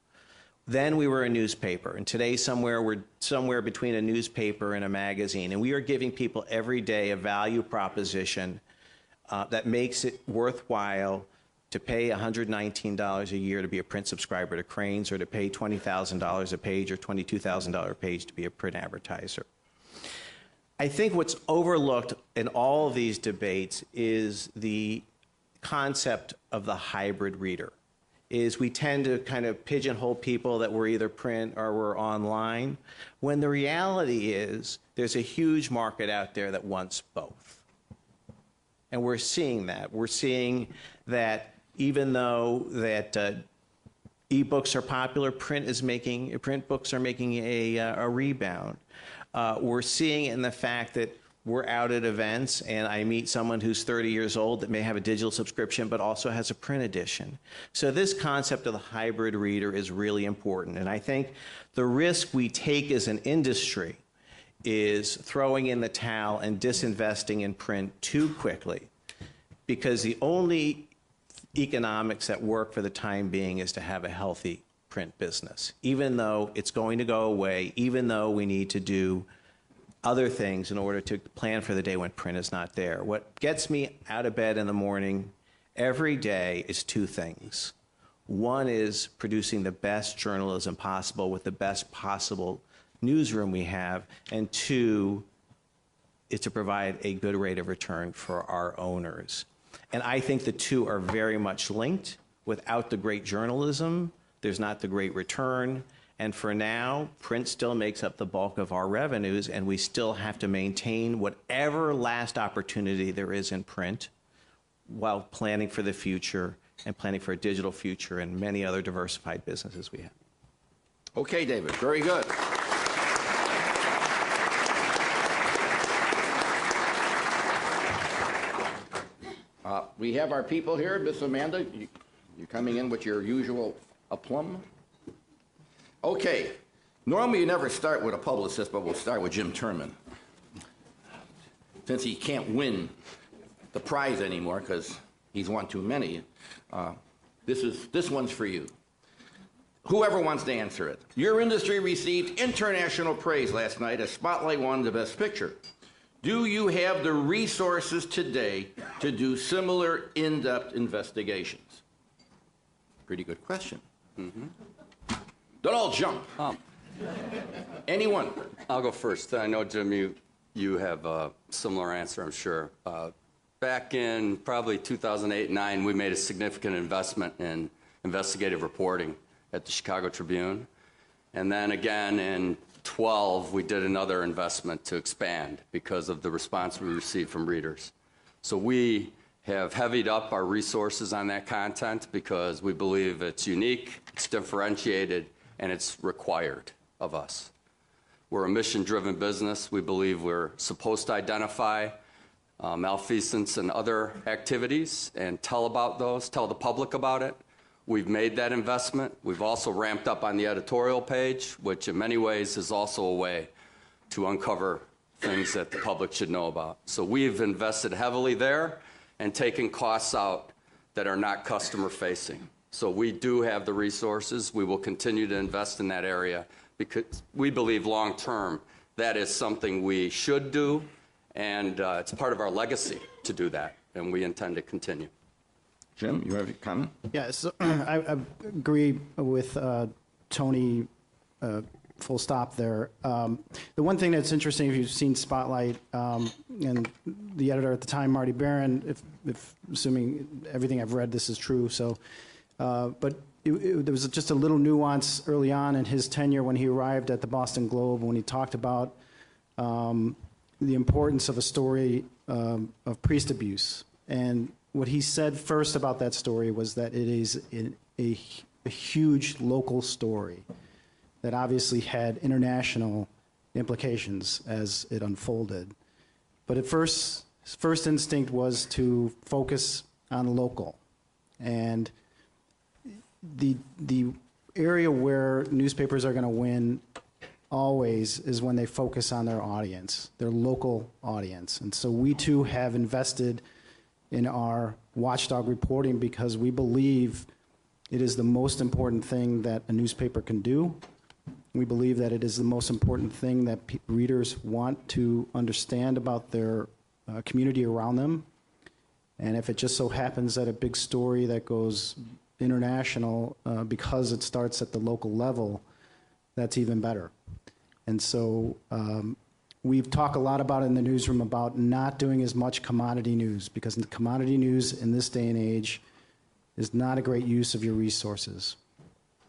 Then we were a newspaper, and today we're somewhere between a newspaper and a magazine, and we are giving people every day a value proposition that makes it worthwhile to pay $119 a year to be a print subscriber to Cranes, or to pay $20,000 a page or $22,000 a page to be a print advertiser. I think what's overlooked in all of these debates is the concept of the hybrid reader. Is we tend to kind of pigeonhole people that we're either print or we're online, when the reality is there's a huge market out there that wants both. And we're seeing that. We're seeing that even though that e-books are popular, print books are making a rebound. We're seeing it in the fact that we're out at events and I meet someone who's 30 years old that may have a digital subscription but also has a print edition. So this concept of the hybrid reader is really important. And I think the risk we take as an industry is throwing in the towel and disinvesting in print too quickly, because the only economics that work for the time being is to have a healthy print business, even though it's going to go away, even though we need to do other things in order to plan for the day when print is not there. What gets me out of bed in the morning every day is two things. One is producing the best journalism possible with the best possible newsroom we have, and two is to provide a good rate of return for our owners. And I think the two are very much linked. Without the great journalism, there's not the great return. And for now, print still makes up the bulk of our revenues, and we still have to maintain whatever last opportunity there is in print while planning for the future and planning for a digital future and many other diversified businesses we have. Okay, David, very good. We have our people here. Miss Amanda, you're coming in with your usual aplomb. Okay, normally you never start with a publicist, but we'll start with Jim Turman. Since he can't win the prize anymore because he's won too many, this one's for you. Whoever wants to answer it. Your industry received international praise last night as Spotlight won the Best Picture. Do you have the resources today to do similar in-depth investigations? Pretty good question. Mm-hmm. Don't all jump. Anyone? I'll go first. I know, Jim, you have a similar answer, I'm sure. Back in probably 2008-9, we made a significant investment in investigative reporting at the Chicago Tribune. And then again in 12, we did another investment to expand because of the response we received from readers. So we have heavied up our resources on that content because we believe it's unique, it's differentiated, and it's required of us. We're a mission-driven business. We believe we're supposed to identify malfeasance and other activities and tell about those, tell the public about it. We've made that investment. We've also ramped up on the editorial page, which in many ways is also a way to uncover things that the public should know about. So we've invested heavily there and taken costs out that are not customer-facing. So we do have the resources. We will continue to invest in that area because we believe long-term that is something we should do, and it's part of our legacy to do that, and we intend to continue. Jim, you have a comment? Yeah, so I agree with Tony, full stop there. The one thing that's interesting, if you've seen Spotlight, and the editor at the time, Marty Barron, if assuming everything I've read, this is true, so, but there was just a little nuance early on in his tenure when he arrived at the Boston Globe, when he talked about the importance of a story of priest abuse. And what he said first about that story was that it is a huge local story that obviously had international implications as it unfolded. But at first, his first instinct was to focus on local. And the area where newspapers are going to win always is when they focus on their audience, their local audience. And so we too have invested in our watchdog reporting because we believe it is the most important thing that a newspaper can do. We believe that it is the most important thing that readers want to understand about their community around them. And if it just so happens that a big story that goes international because it starts at the local level, that's even better. And so we've talked a lot about in the newsroom about not doing as much commodity news, because the commodity news in this day and age is not a great use of your resources.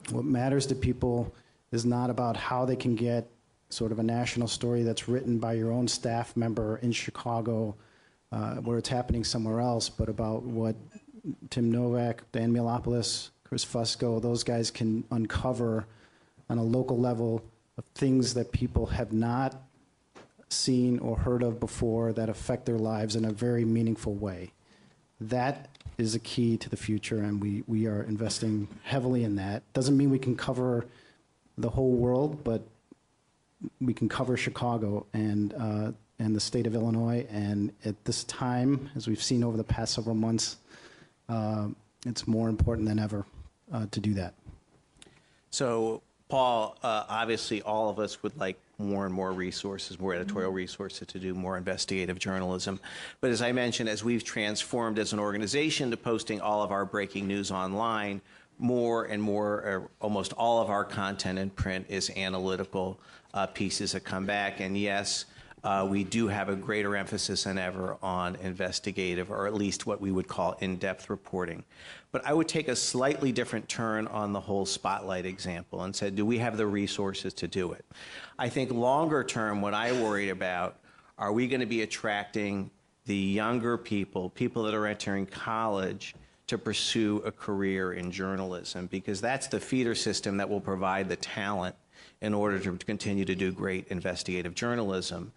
What matters to people is not about how they can get sort of a national story that's written by your own staff member in Chicago where it's happening somewhere else, but about what Tim Novak, Dan Milopoulos, Chris Fusco, those guys can uncover on a local level of things that people have not seen or heard of before that affect their lives in a very meaningful way. That is a key to the future, and we are investing heavily in that. Doesn't mean we can cover the whole world, but we can cover Chicago and the state of Illinois. And at this time, as we've seen over the past several months, it's more important than ever to do that. So, Paul, obviously all of us would like more and more resources, more editorial resources to do more investigative journalism. But as I mentioned, as we've transformed as an organization to posting all of our breaking news online, more and more, almost all of our content in print is analytical pieces that come back. And yes, we do have a greater emphasis than ever on investigative, or at least what we would call in-depth reporting. But I would take a slightly different turn on the whole spotlight example and said, do we have the resources to do it? I think longer term, what I worried about, are we going to be attracting the younger people, people that are entering college, to pursue a career in journalism? Because that's the feeder system that will provide the talent in order to continue to do great investigative journalism.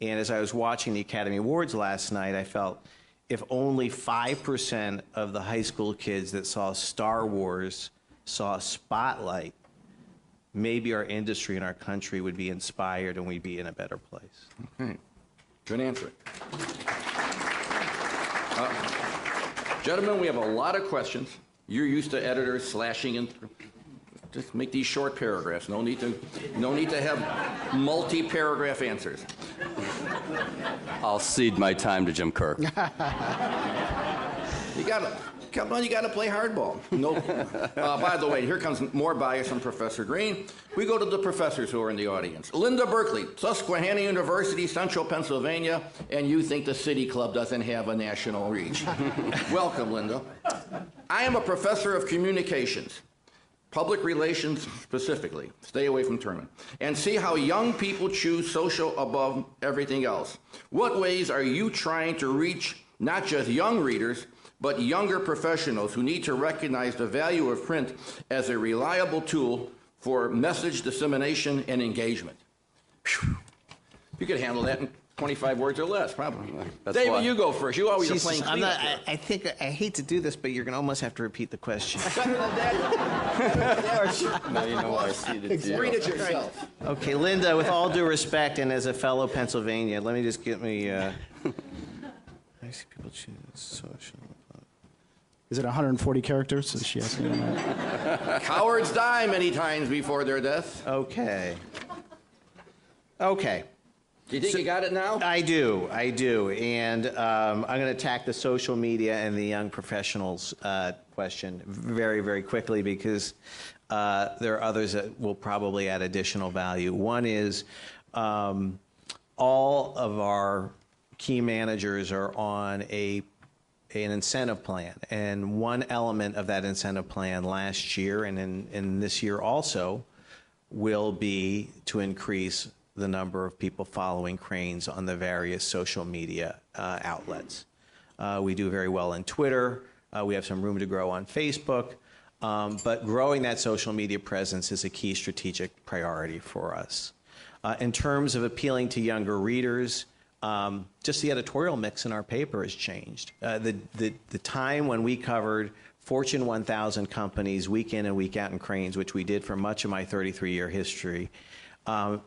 And as I was watching the Academy Awards last night, I felt if only 5% of the high school kids that saw Star Wars saw Spotlight, maybe our industry and our country would be inspired and we'd be in a better place. Okay. Good answer. Gentlemen, we have a lot of questions. You're used to editors slashing in. Just make these short paragraphs. No need to have multi-paragraph answers. I'll cede my time to Jim Kirk. You gotta play hardball. No. By the way, here comes more bias from Professor Green. We go to the professors who are in the audience. Linda Berkeley, Susquehanna University, Central Pennsylvania, and you think the City Club doesn't have a national reach. Welcome, Linda. I am a professor of communications, public relations specifically, stay away from Turman, and see how young people choose social above everything else. What ways are you trying to reach not just young readers, but younger professionals who need to recognize the value of print as a reliable tool for message dissemination and engagement? Whew. You could handle that in 25 words or less, probably. David, you go first. You always are playing cleanup. I hate to do this, but you're going to almost have to repeat the question. Better than that. Now you know why I ceded to you. Read it yourself. Okay, Linda, with all due respect, and as a fellow Pennsylvania, let me just get me... I see people choose social... Is it 140 characters? Is she asking that? Cowards die many times before their death. Okay. Do you think you got it now? I do. And I'm going to attack the social media and the young professionals question very, very quickly, because there are others that will probably add additional value. One is all of our key managers are on an incentive plan. And one element of that incentive plan last year and in this year also will be to increase the number of people following Cranes on the various social media outlets. We do very well on Twitter. We have some room to grow on Facebook. But growing that social media presence is a key strategic priority for us. In terms of appealing to younger readers, just the editorial mix in our paper has changed. The time when we covered Fortune 1000 companies week in and week out in Cranes, which we did for much of my 33-year history,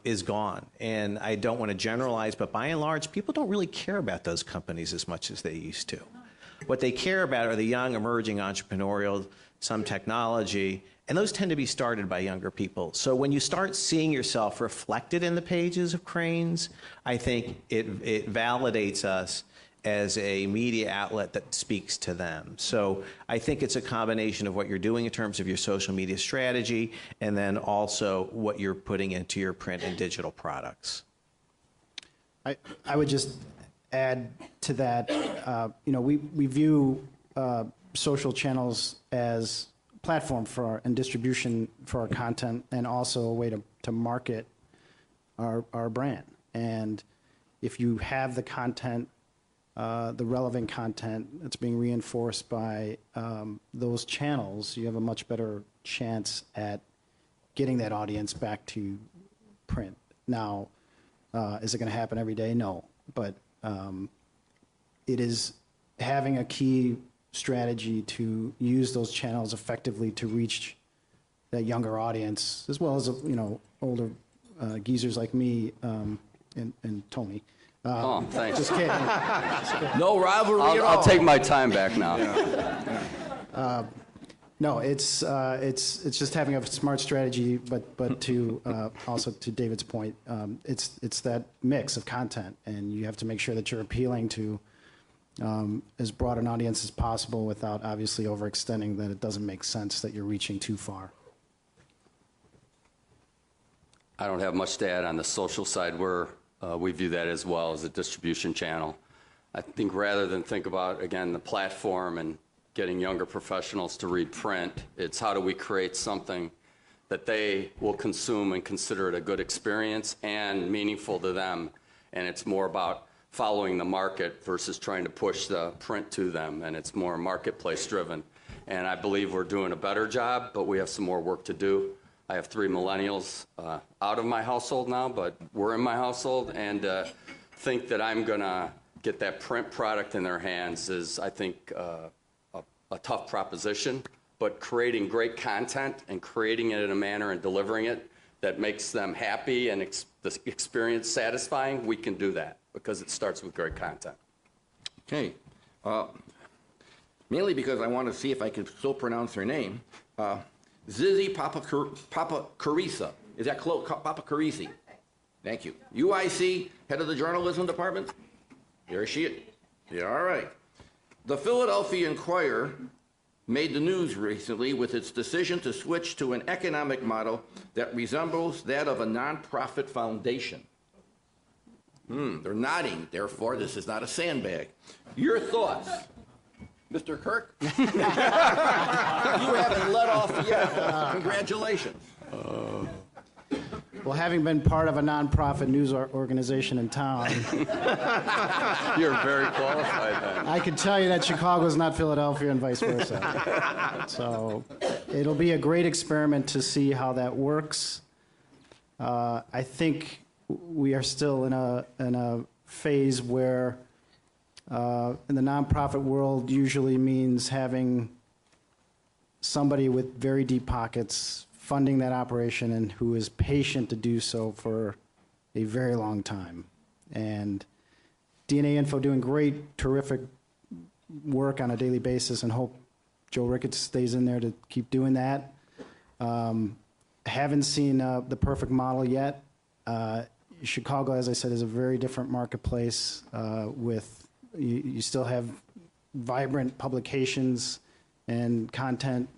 is gone. And I don't want to generalize, but by and large, people don't really care about those companies as much as they used to. What they care about are the young, emerging entrepreneurial, some technology, and those tend to be started by younger people. So when you start seeing yourself reflected in the pages of Cranes, I think it validates us as a media outlet that speaks to them. So I think it's a combination of what you're doing in terms of your social media strategy, and then also what you're putting into your print and digital products. I would just add to that, we view social channels as a platform and distribution for our content, and also a way to market our brand. And if you have the content, the relevant content that's being reinforced by those channels, you have a much better chance at getting that audience back to print. Now, Is it going to happen every day? No. But it is having a key strategy to use those channels effectively to reach that younger audience, as well as, older geezers like me and Tony. Oh, thanks. Just kidding. Just kidding. No rivalry at all. I'll take my time back now. No, it's just having a smart strategy, but to also to David's point, it's that mix of content, and you have to make sure that you're appealing to as broad an audience as possible without obviously overextending that it doesn't make sense that you're reaching too far. I don't have much to add on the social side. We view that as well as a distribution channel. I think rather than think about, again, the platform and getting younger professionals to read print, it's how do we create something that they will consume and consider it a good experience and meaningful to them. And it's more about following the market versus trying to push the print to them, and it's more marketplace driven. And I believe we're doing a better job, but we have some more work to do. I have 3 millennials out of my household now, but we're in my household, and think that I'm going to get that print product in their hands is, I think, a tough proposition. But creating great content and creating it in a manner and delivering it that makes them happy and the experience satisfying, we can do that because it starts with great content. Okay. Mainly because I want to see if I can still pronounce her name. Zizi Papacarisa. Is that close? Papacarisi. Thank you. UIC, head of the journalism department? There she is. Yeah, all right. The Philadelphia Inquirer made the news recently with its decision to switch to an economic model that resembles that of a nonprofit foundation. They're nodding. Therefore, this is not a sandbag. Your thoughts? Mr. Kirk? You haven't let off yet. Congratulations. Well, having been part of a nonprofit news organization in town, You're very qualified then. I can tell you that Chicago is not Philadelphia and vice versa. So it'll be a great experiment to see how that works. I think we are still in a phase where in the nonprofit world usually means having somebody with very deep pockets funding that operation and who is patient to do so for a very long time. And DNA Info doing great, terrific work on a daily basis, and hope Joe Ricketts stays in there to keep doing that. Haven't seen the perfect model yet. Chicago, as I said, is a very different marketplace with, you still have vibrant publications and content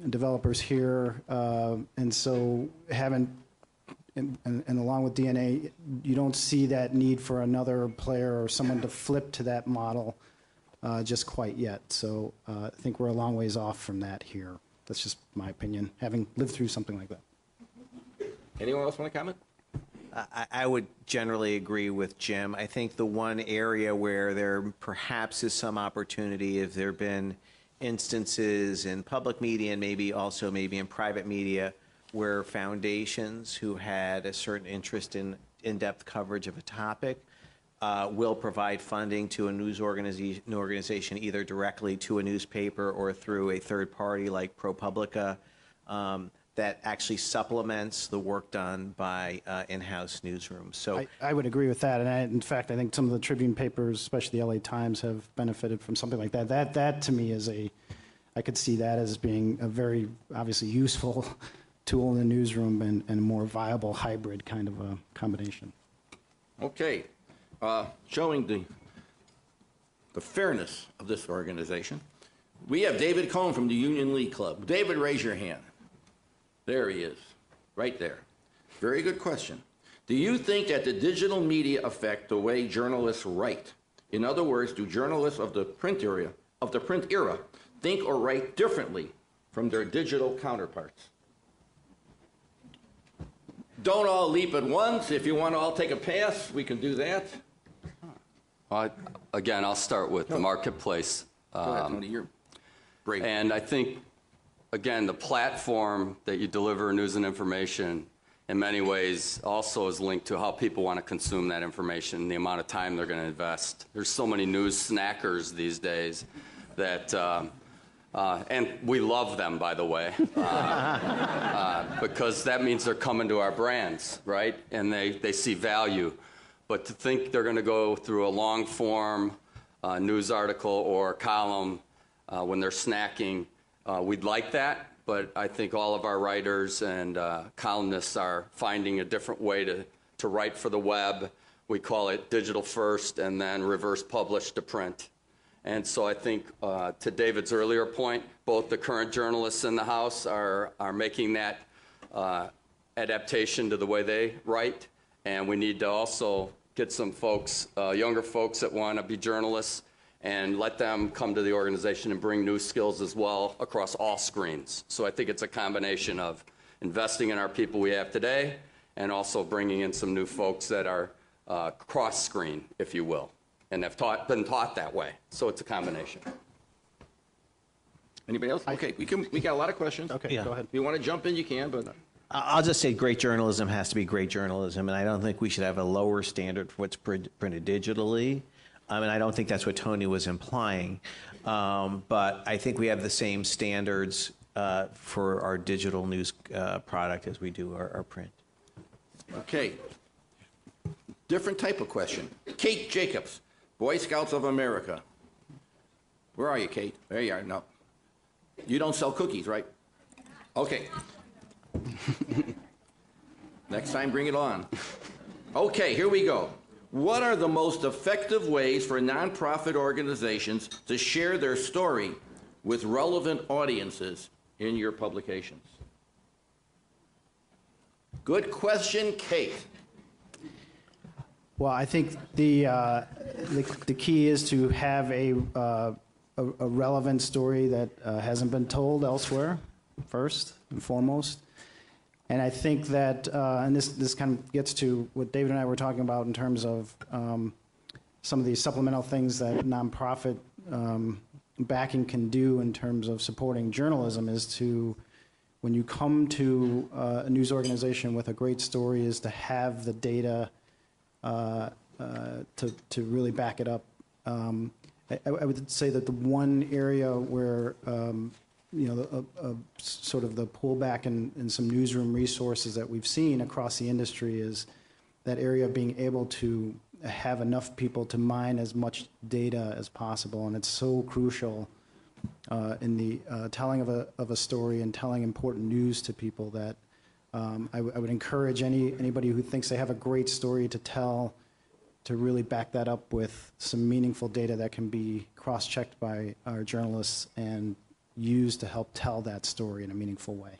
developers here, and so haven't, and along with DNA, you don't see that need for another player or someone to flip to that model just quite yet. So I think we're a long ways off from that here. That's just my opinion, having lived through something like that. Anyone else want to comment? I would generally agree with Jim. I think the one area where there perhaps is some opportunity, if there have been instances in public media and maybe also maybe in private media where foundations who had a certain interest in in-depth coverage of a topic will provide funding to a news organization either directly to a newspaper or through a third party like ProPublica that actually supplements the work done by in-house newsrooms. So I would agree with that, and in fact, I think some of the Tribune papers, especially the LA Times, have benefited from something like that. That to me is I could see that as being a very obviously useful tool in the newsroom and a more viable hybrid kind of a combination. Okay, showing the fairness of this organization, we have David Cohn from the Union League Club. David, raise your hand. There he is, right there. Very good question. Do you think that the digital media affect the way journalists write? In other words, do journalists of the print era think or write differently from their digital counterparts? Don't all leap at once. If you want to all take a pass, we can do that. Again, I'll start with the marketplace. Go ahead, Tony, you're brave. And I think, again, the platform that you deliver news and information in many ways also is linked to how people want to consume that information and the amount of time they're going to invest. There's so many news snackers these days that, and we love them, by the way, because that means they're coming to our brands, right? And they see value. But to think they're going to go through a long-form news article or column when they're snacking, we'd like that. But I think all of our writers and columnists are finding a different way to write for the web. We call it digital first and then reverse publish to print. And so I think to David's earlier point, both the current journalists in the House are making that adaptation to the way they write. And we need to also get some folks, younger folks that want to be journalists, and let them come to the organization and bring new skills as well across all screens. So I think it's a combination of investing in our people we have today and also bringing in some new folks that are cross-screen, if you will, and have been taught that way. So it's a combination. Anybody else? Okay, we got a lot of questions. Okay, Yeah. go ahead. If you want to jump in, you can, but I'll just say great journalism has to be great journalism, and I don't think we should have a lower standard for what's printed digitally. And I don't think that's what Tony was implying. But I think we have the same standards for our digital news product as we do our print. okay. Different type of question. Kate Jacobs, Boy Scouts of America. Where are you, Kate? There you are. No. You don't sell cookies, right? Okay. Next time, bring it on. Okay, here we go. What are the most effective ways for nonprofit organizations to share their story with relevant audiences in your publications? Good question, Kate. Well, I think the key is to have a relevant story that hasn't been told elsewhere, first and foremost. And I think that, and this kind of gets to what David and I were talking about in terms of some of these supplemental things that nonprofit backing can do in terms of supporting journalism, is to, when you come to a news organization with a great story, is to have the data to really back it up. I would say that the one area where sort of the pullback in some newsroom resources that we've seen across the industry is that area of being able to have enough people to mine as much data as possible, and it's so crucial in the telling of a story and telling important news to people that I would encourage anybody who thinks they have a great story to tell to really back that up with some meaningful data that can be cross-checked by our journalists and used to help tell that story in a meaningful way.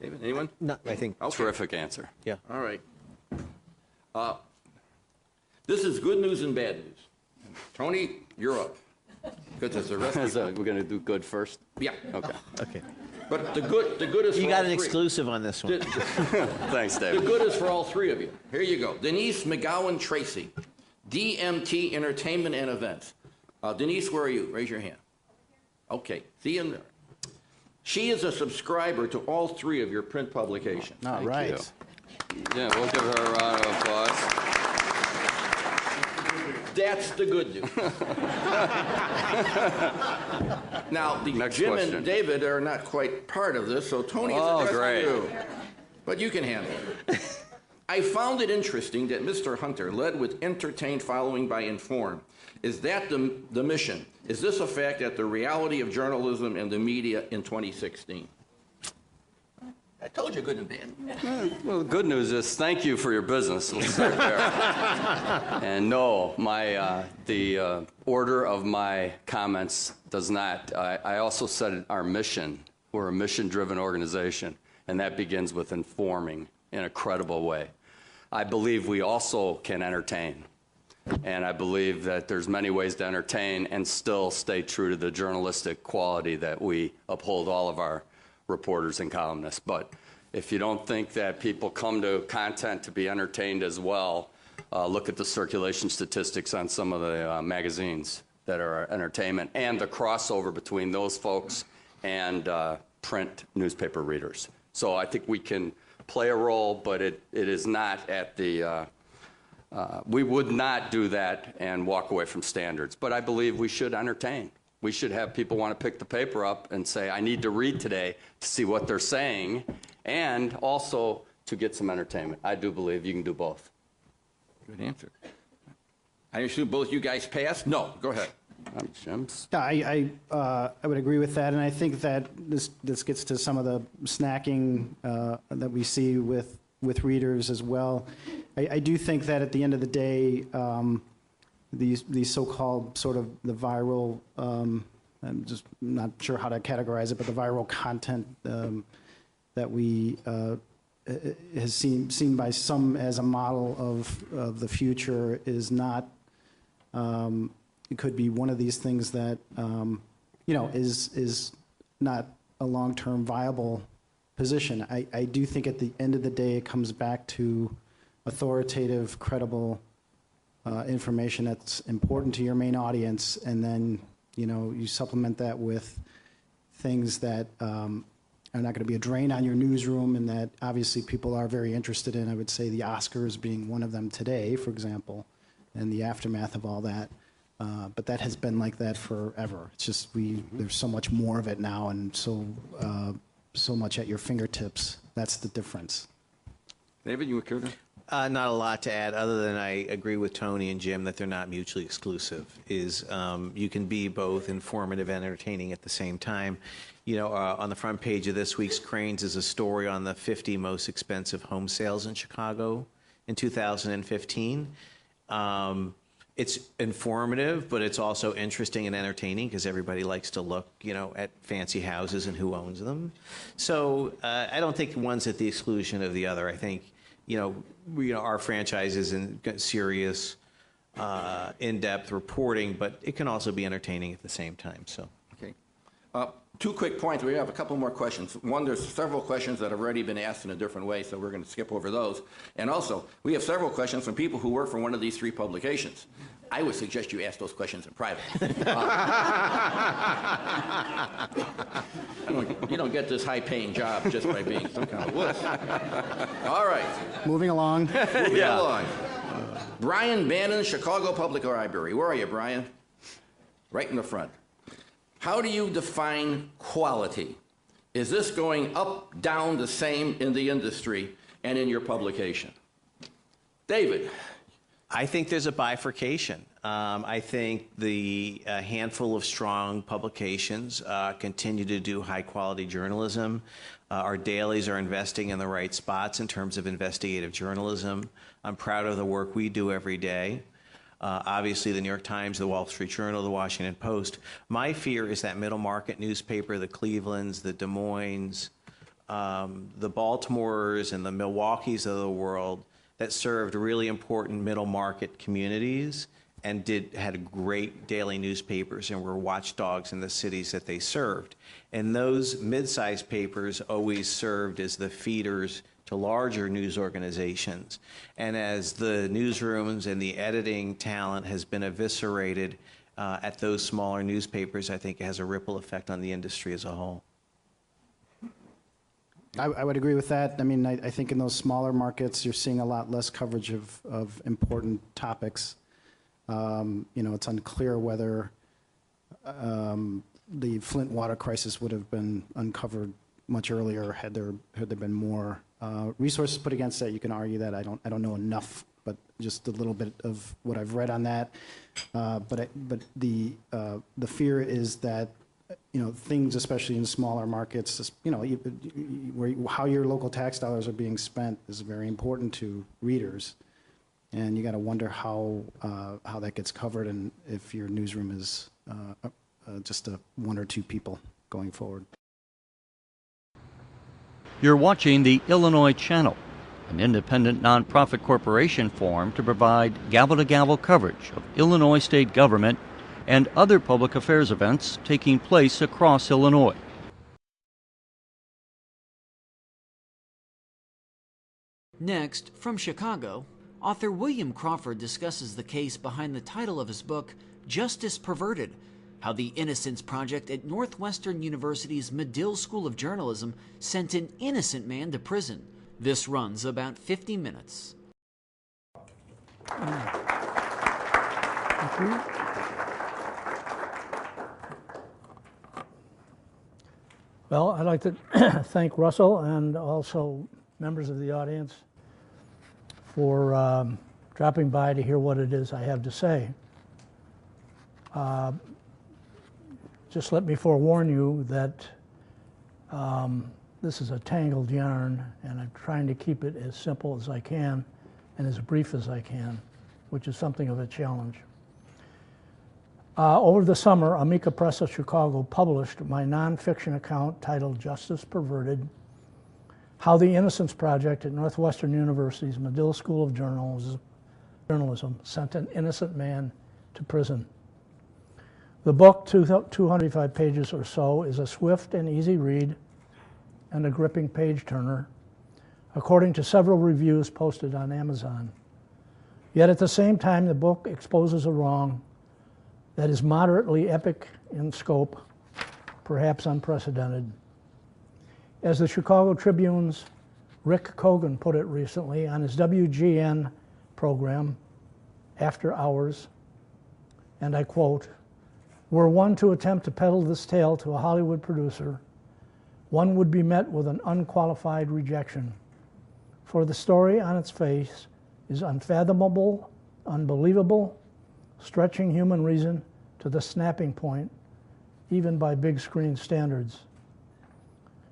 David, anyone? No, I think. Okay. Terrific answer. Yeah. All right. This is good news and bad news. Tony, you're up. Because the rest We're going to do good first? Yeah. Okay. Okay. But the good is You for got all an three. exclusive on this one. Thanks, The David. good is for all three of you. Here you go. Denise McGowan Tracy, DMT Entertainment and Events. Denise, where are you? Raise your hand. Okay. See you in there. She is a subscriber to all three of your print publications. All Thank right. you. Yeah, we'll give her a round of applause. That's the good news. Now, Next Jim question. and David are not quite part of this, so Tony is Oh, addressing great. you. But you can handle it. I found it interesting that Mr. Hunter led with entertain, following by inform. Is that the mission? Is this a fact at the reality of journalism and the media in 2016? I told you good and bad. Well, the good news is thank you for your business. We'll start there. And no, the order of my comments does not. I also said our mission. We're a mission-driven organization, and that begins with informing in a credible way. I believe we also can entertain, and I believe that there's many ways to entertain and still stay true to the journalistic quality that we uphold all of our reporters and columnists. But if you don't think that people come to content to be entertained as well, look at the circulation statistics on some of the magazines that are entertainment and the crossover between those folks and print newspaper readers. So I think we can play a role, but it is not at the, we would not do that and walk away from standards. But I believe we should entertain. We should have people want to pick the paper up and say, I need to read today to see what they're saying, and also to get some entertainment. I do believe you can do both. Good answer. I assume both you guys passed? No, go ahead. Jim's. Yeah, I would agree with that, and I think that this gets to some of the snacking that we see with readers as well. I do think that at the end of the day, these so-called sort of the viral, I'm just not sure how to categorize it, but the viral content that we has seen by some as a model of the future is not. It could be one of these things that is not a long-term viable position. I do think at the end of the day it comes back to authoritative, credible information that's important to your main audience, and then you supplement that with things that are not going to be a drain on your newsroom, and that obviously people are very interested in. I would say the Oscars being one of them today, for example, and the aftermath of all that. But that has been like that forever. It's just there's so much more of it now, and so much at your fingertips. That's the difference. David, you were curious? Not a lot to add, other than I agree with Tony and Jim that they're not mutually exclusive. You can be both informative and entertaining at the same time. On the front page of this week's Cranes is a story on the 50 most expensive home sales in Chicago in 2015. It's informative, but it's also interesting and entertaining because everybody likes to look, at fancy houses and who owns them. So I don't think one's at the exclusion of the other. I think, our franchise is in serious, in-depth reporting, but it can also be entertaining at the same time. So. Okay. 2 quick points. We have a couple more questions. One, there's several questions that have already been asked in a different way, so we're going to skip over those. And also, we have several questions from people who work for one of these 3 publications. I would suggest you ask those questions in private. You don't get this high-paying job just by being some kind of wuss. All right. Moving along. Moving along. Brian Bannon, Chicago Public Library. Where are you, Brian? Right in the front. How do you define quality? Is this going up, down, the same in the industry and in your publication? David. I think there's a bifurcation. I think the handful of strong publications continue to do high-quality journalism. Our dailies are investing in the right spots in terms of investigative journalism. I'm proud of the work we do every day. Obviously, the New York Times, the Wall Street Journal, the Washington Post. My fear is that middle market newspaper, the Clevelands, the Des Moines, the Baltimores, and the Milwaukees of the world that served really important middle market communities and had great daily newspapers and were watchdogs in the cities that they served. And those mid-sized papers always served as the feeders to larger news organizations. And as the newsrooms and the editing talent has been eviscerated at those smaller newspapers, I think it has a ripple effect on the industry as a whole. I would agree with that. I mean, I think in those smaller markets, you're seeing a lot less coverage of important topics. It's unclear whether the Flint water crisis would have been uncovered much earlier had there been more resources put against that. You can argue that. I don't know enough, but just a little bit of what I've read on that. But the fear is that things, especially in smaller markets, how your local tax dollars are being spent is very important to readers, and you got to wonder how that gets covered, and if your newsroom is just 1 or 2 people going forward. You're watching the Illinois Channel, an independent nonprofit corporation formed to provide gavel-to-gavel coverage of Illinois state government and other public affairs events taking place across Illinois. Next, from Chicago, author William Crawford discusses the case behind the title of his book, Justice Perverted, how the Innocence Project at Northwestern University's Medill School of Journalism sent an innocent man to prison. This runs about 50 minutes. Thank you. Well, I'd like to thank Russell and also members of the audience for dropping by to hear what it is I have to say. Just let me forewarn you that this is a tangled yarn, and I'm trying to keep it as simple as I can and as brief as I can, which is something of a challenge. Over the summer, Amica Press of Chicago published my nonfiction account titled Justice Perverted: How the Innocence Project at Northwestern University's Medill School of Journalism Sent an Innocent Man to Prison. The book, 205 pages or so, is a swift and easy read and a gripping page-turner, according to several reviews posted on Amazon. Yet at the same time, the book exposes a wrong that is moderately epic in scope, perhaps unprecedented. As the Chicago Tribune's Rick Kogan put it recently on his WGN program, After Hours, and I quote, "Were one to attempt to peddle this tale to a Hollywood producer, one would be met with an unqualified rejection. For the story on its face is unfathomable, unbelievable, stretching human reason to the snapping point, even by big screen standards.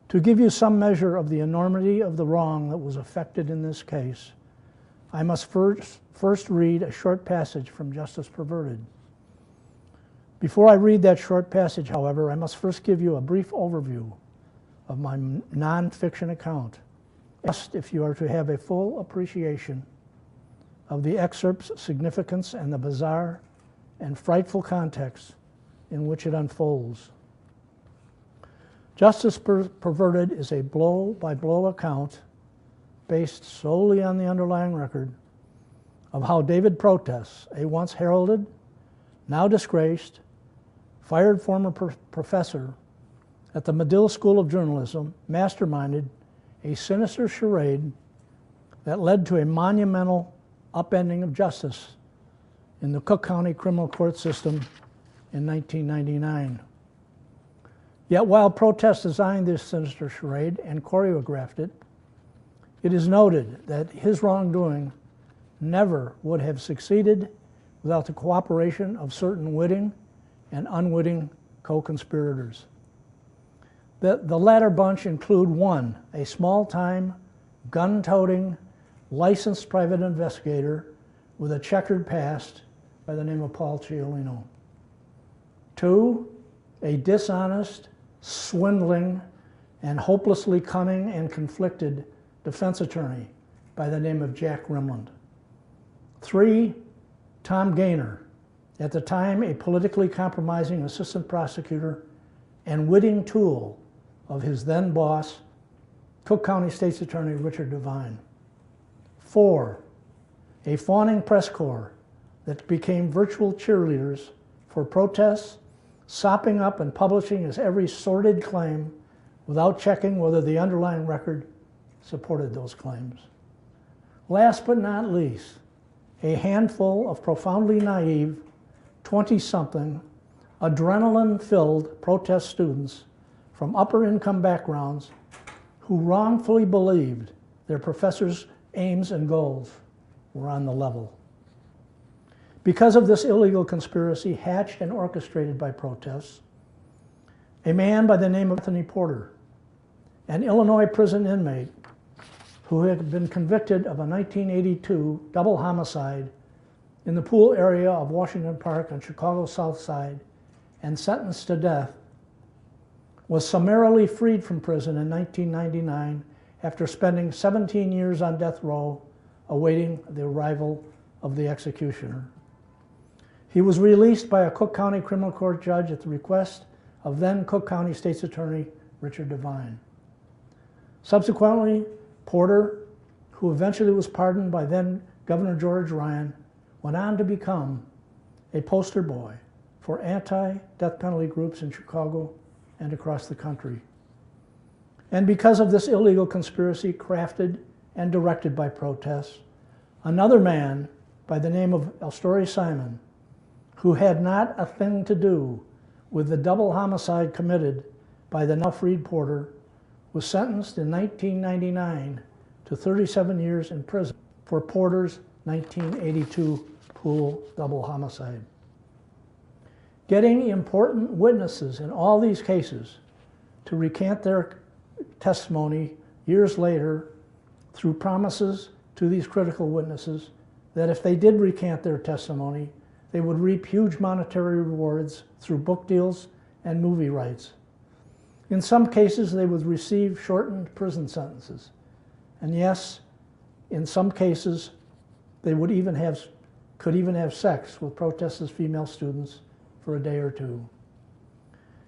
To give you some measure of the enormity of the wrong that was affected in this case, I must first read a short passage from Justice Perverted. Before I read that short passage, however, I must first give you a brief overview of my nonfiction account, just if you are to have a full appreciation of the excerpt's significance and the bizarre and frightful context in which it unfolds. Justice Perverted is a blow-by-blow account based solely on the underlying record of how David Protes, a once heralded, now disgraced, fired former professor at the Medill School of Journalism, masterminded a sinister charade that led to a monumental upending of justice in the Cook County criminal court system in 1999. Yet while Protes designed this sinister charade and choreographed it, it is noted that his wrongdoing never would have succeeded without the cooperation of certain witting and unwitting co-conspirators. The latter bunch include one, a small-time, gun-toting, licensed private investigator with a checkered past by the name of Paul Ciolino. Two, a dishonest, swindling, and hopelessly cunning and conflicted defense attorney by the name of Jack Rimland. Three, Tom Gaynor, at the time a politically compromising assistant prosecutor and witting tool of his then boss, Cook County State's Attorney Richard Devine. Four, a fawning press corps that became virtual cheerleaders for Protes, sopping up and publishing his every sordid claim without checking whether the underlying record supported those claims. Last but not least, a handful of profoundly naive 20-something, adrenaline-filled Protes students from upper-income backgrounds who wrongfully believed their professors' aims and goals were on the level. Because of this illegal conspiracy hatched and orchestrated by Protes, a man by the name of Anthony Porter, an Illinois prison inmate who had been convicted of a 1982 double homicide in the Pool area of Washington Park on Chicago's South Side and sentenced to death, was summarily freed from prison in 1999 after spending 17 years on death row awaiting the arrival of the executioner. He was released by a Cook County criminal court judge at the request of then Cook County State's Attorney Richard Devine. Subsequently, Porter, who eventually was pardoned by then Governor George Ryan, went on to become a poster boy for anti-death penalty groups in Chicago and across the country. And because of this illegal conspiracy crafted and directed by protests, another man by the name of Elstory Simon, who had not a thing to do with the double homicide committed by the now freed Porter, was sentenced in 1999 to 37 years in prison for Porter's 1982 pool double homicide. Getting important witnesses in all these cases to recant their testimony years later through promises to these critical witnesses that if they did recant their testimony, they would reap huge monetary rewards through book deals and movie rights. In some cases, they would receive shortened prison sentences. And yes, in some cases, they could even have sex with protesters' female students for a day or two.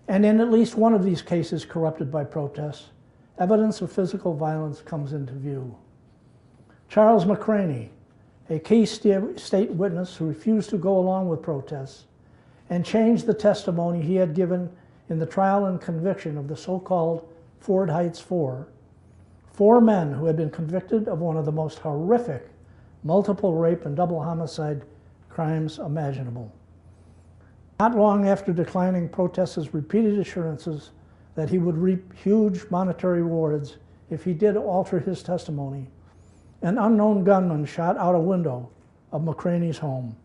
And in at least one of these cases corrupted by protests, evidence of physical violence comes into view. Charles McCraney, a key state witness who refused to go along with protests and changed the testimony he had given in the trial and conviction of the so-called Ford Heights Four men who had been convicted of one of the most horrific multiple rape and double homicide crimes imaginable. Not long after declining protesters' repeated assurances that he would reap huge monetary rewards if he did alter his testimony, an unknown gunman shot out a window of McCraney's home,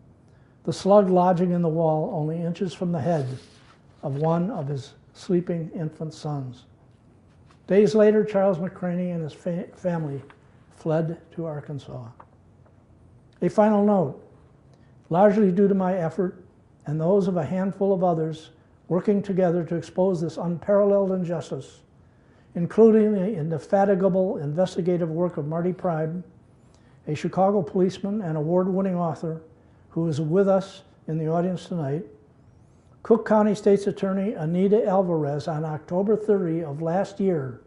the slug lodging in the wall only inches from the head of one of his sleeping infant sons. Days later, Charles McCraney and his family fled to Arkansas. A final note, largely due to my effort and those of a handful of others working together to expose this unparalleled injustice, including the indefatigable investigative work of Marty Pribe, a Chicago policeman and award-winning author who is with us in the audience tonight, Cook County State's Attorney Anita Alvarez on October 30 of last year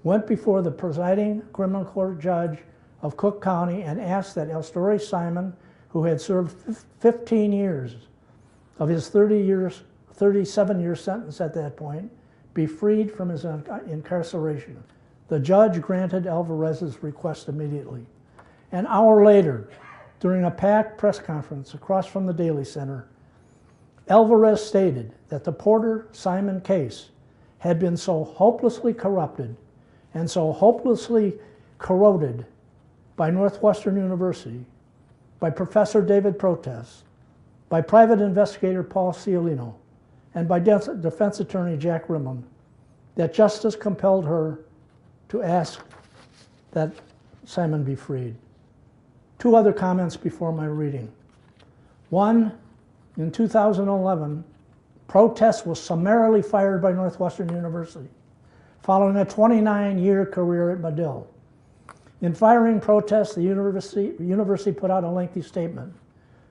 went before the presiding criminal court judge of Cook County and asked that Elstory Simon, who had served 15 years of his 37-year sentence at that point, be freed from his incarceration. The judge granted Alvarez's request immediately. An hour later, during a packed press conference across from the Daly Center, Alvarez stated that the Porter-Simon case had been so hopelessly corrupted and so hopelessly corroded by Northwestern University, by Professor David Protess, by private investigator Paul Cialino, and by defense attorney Jack Rimland, that justice compelled her to ask that Simon be freed. Two other comments before my reading. One, in 2011, Protess was summarily fired by Northwestern University following a 29-year career at Medill. In firing Protess, the university put out a lengthy statement,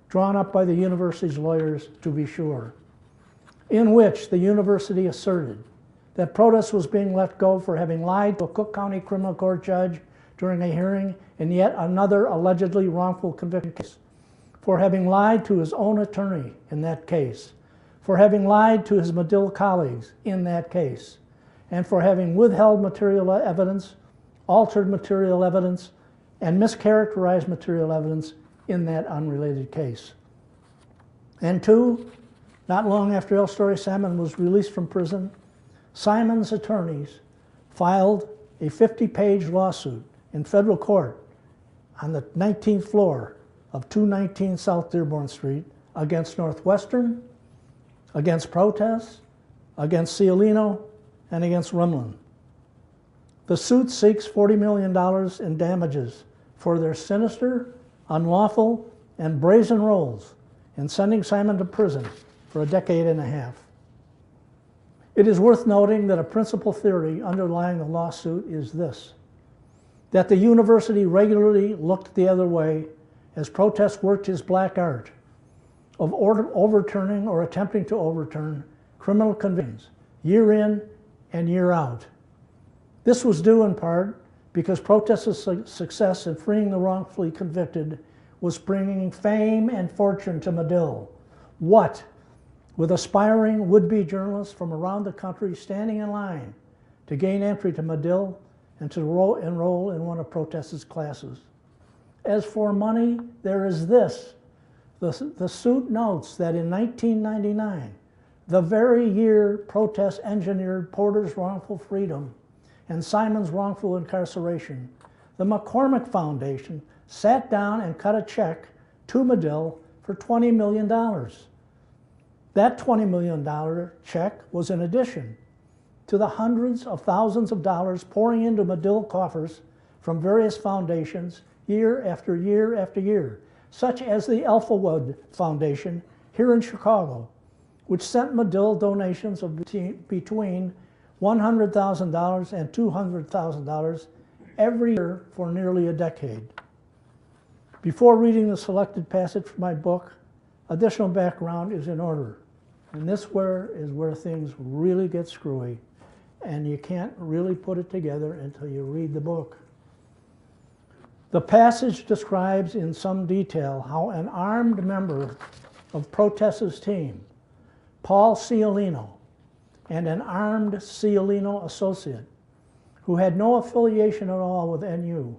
drawn up by the university's lawyers, to be sure, in which the university asserted that Protess was being let go for having lied to a Cook County criminal court judge during a hearing in yet another allegedly wrongful conviction case, for having lied to his own attorney in that case, for having lied to his Medill colleagues in that case, and for having withheld material evidence, altered material evidence, and mischaracterized material evidence in that unrelated case. And two, not long after Elstory Simon was released from prison, Simon's attorneys filed a 50-page lawsuit in federal court on the 19th floor of 219 South Dearborn Street against Northwestern, against Protess, against Cialino, and against Rimland. The suit seeks $40 million in damages for their sinister, unlawful, and brazen roles in sending Simon to prison for a decade and a half. It is worth noting that a principal theory underlying the lawsuit is this: that the university regularly looked the other way as Protess worked his black art of overturning or attempting to overturn criminal convictions year in and year out. This was due in part because Protess's success in freeing the wrongfully convicted was bringing fame and fortune to Medill. What with aspiring would-be journalists from around the country standing in line to gain entry to Medill and to enroll in one of Protest's classes. As for money, there is this. The suit notes that in 1999, the very year Protest engineered Porter's wrongful freedom and Simon's wrongful incarceration, the McCormick Foundation sat down and cut a check to Medill for $20 million. That $20 million check was in addition to the hundreds of thousands of dollars pouring into Medill coffers from various foundations year after year after year, such as the Alphawood Foundation here in Chicago, which sent Medill donations of between $100,000 and $200,000 every year for nearly a decade. Before reading the selected passage from my book, additional background is in order. And this is where things really get screwy, and you can't really put it together until you read the book. The passage describes in some detail how an armed member of Protest's team, Paul Cialino, and an armed Cialino associate, who had no affiliation at all with NU,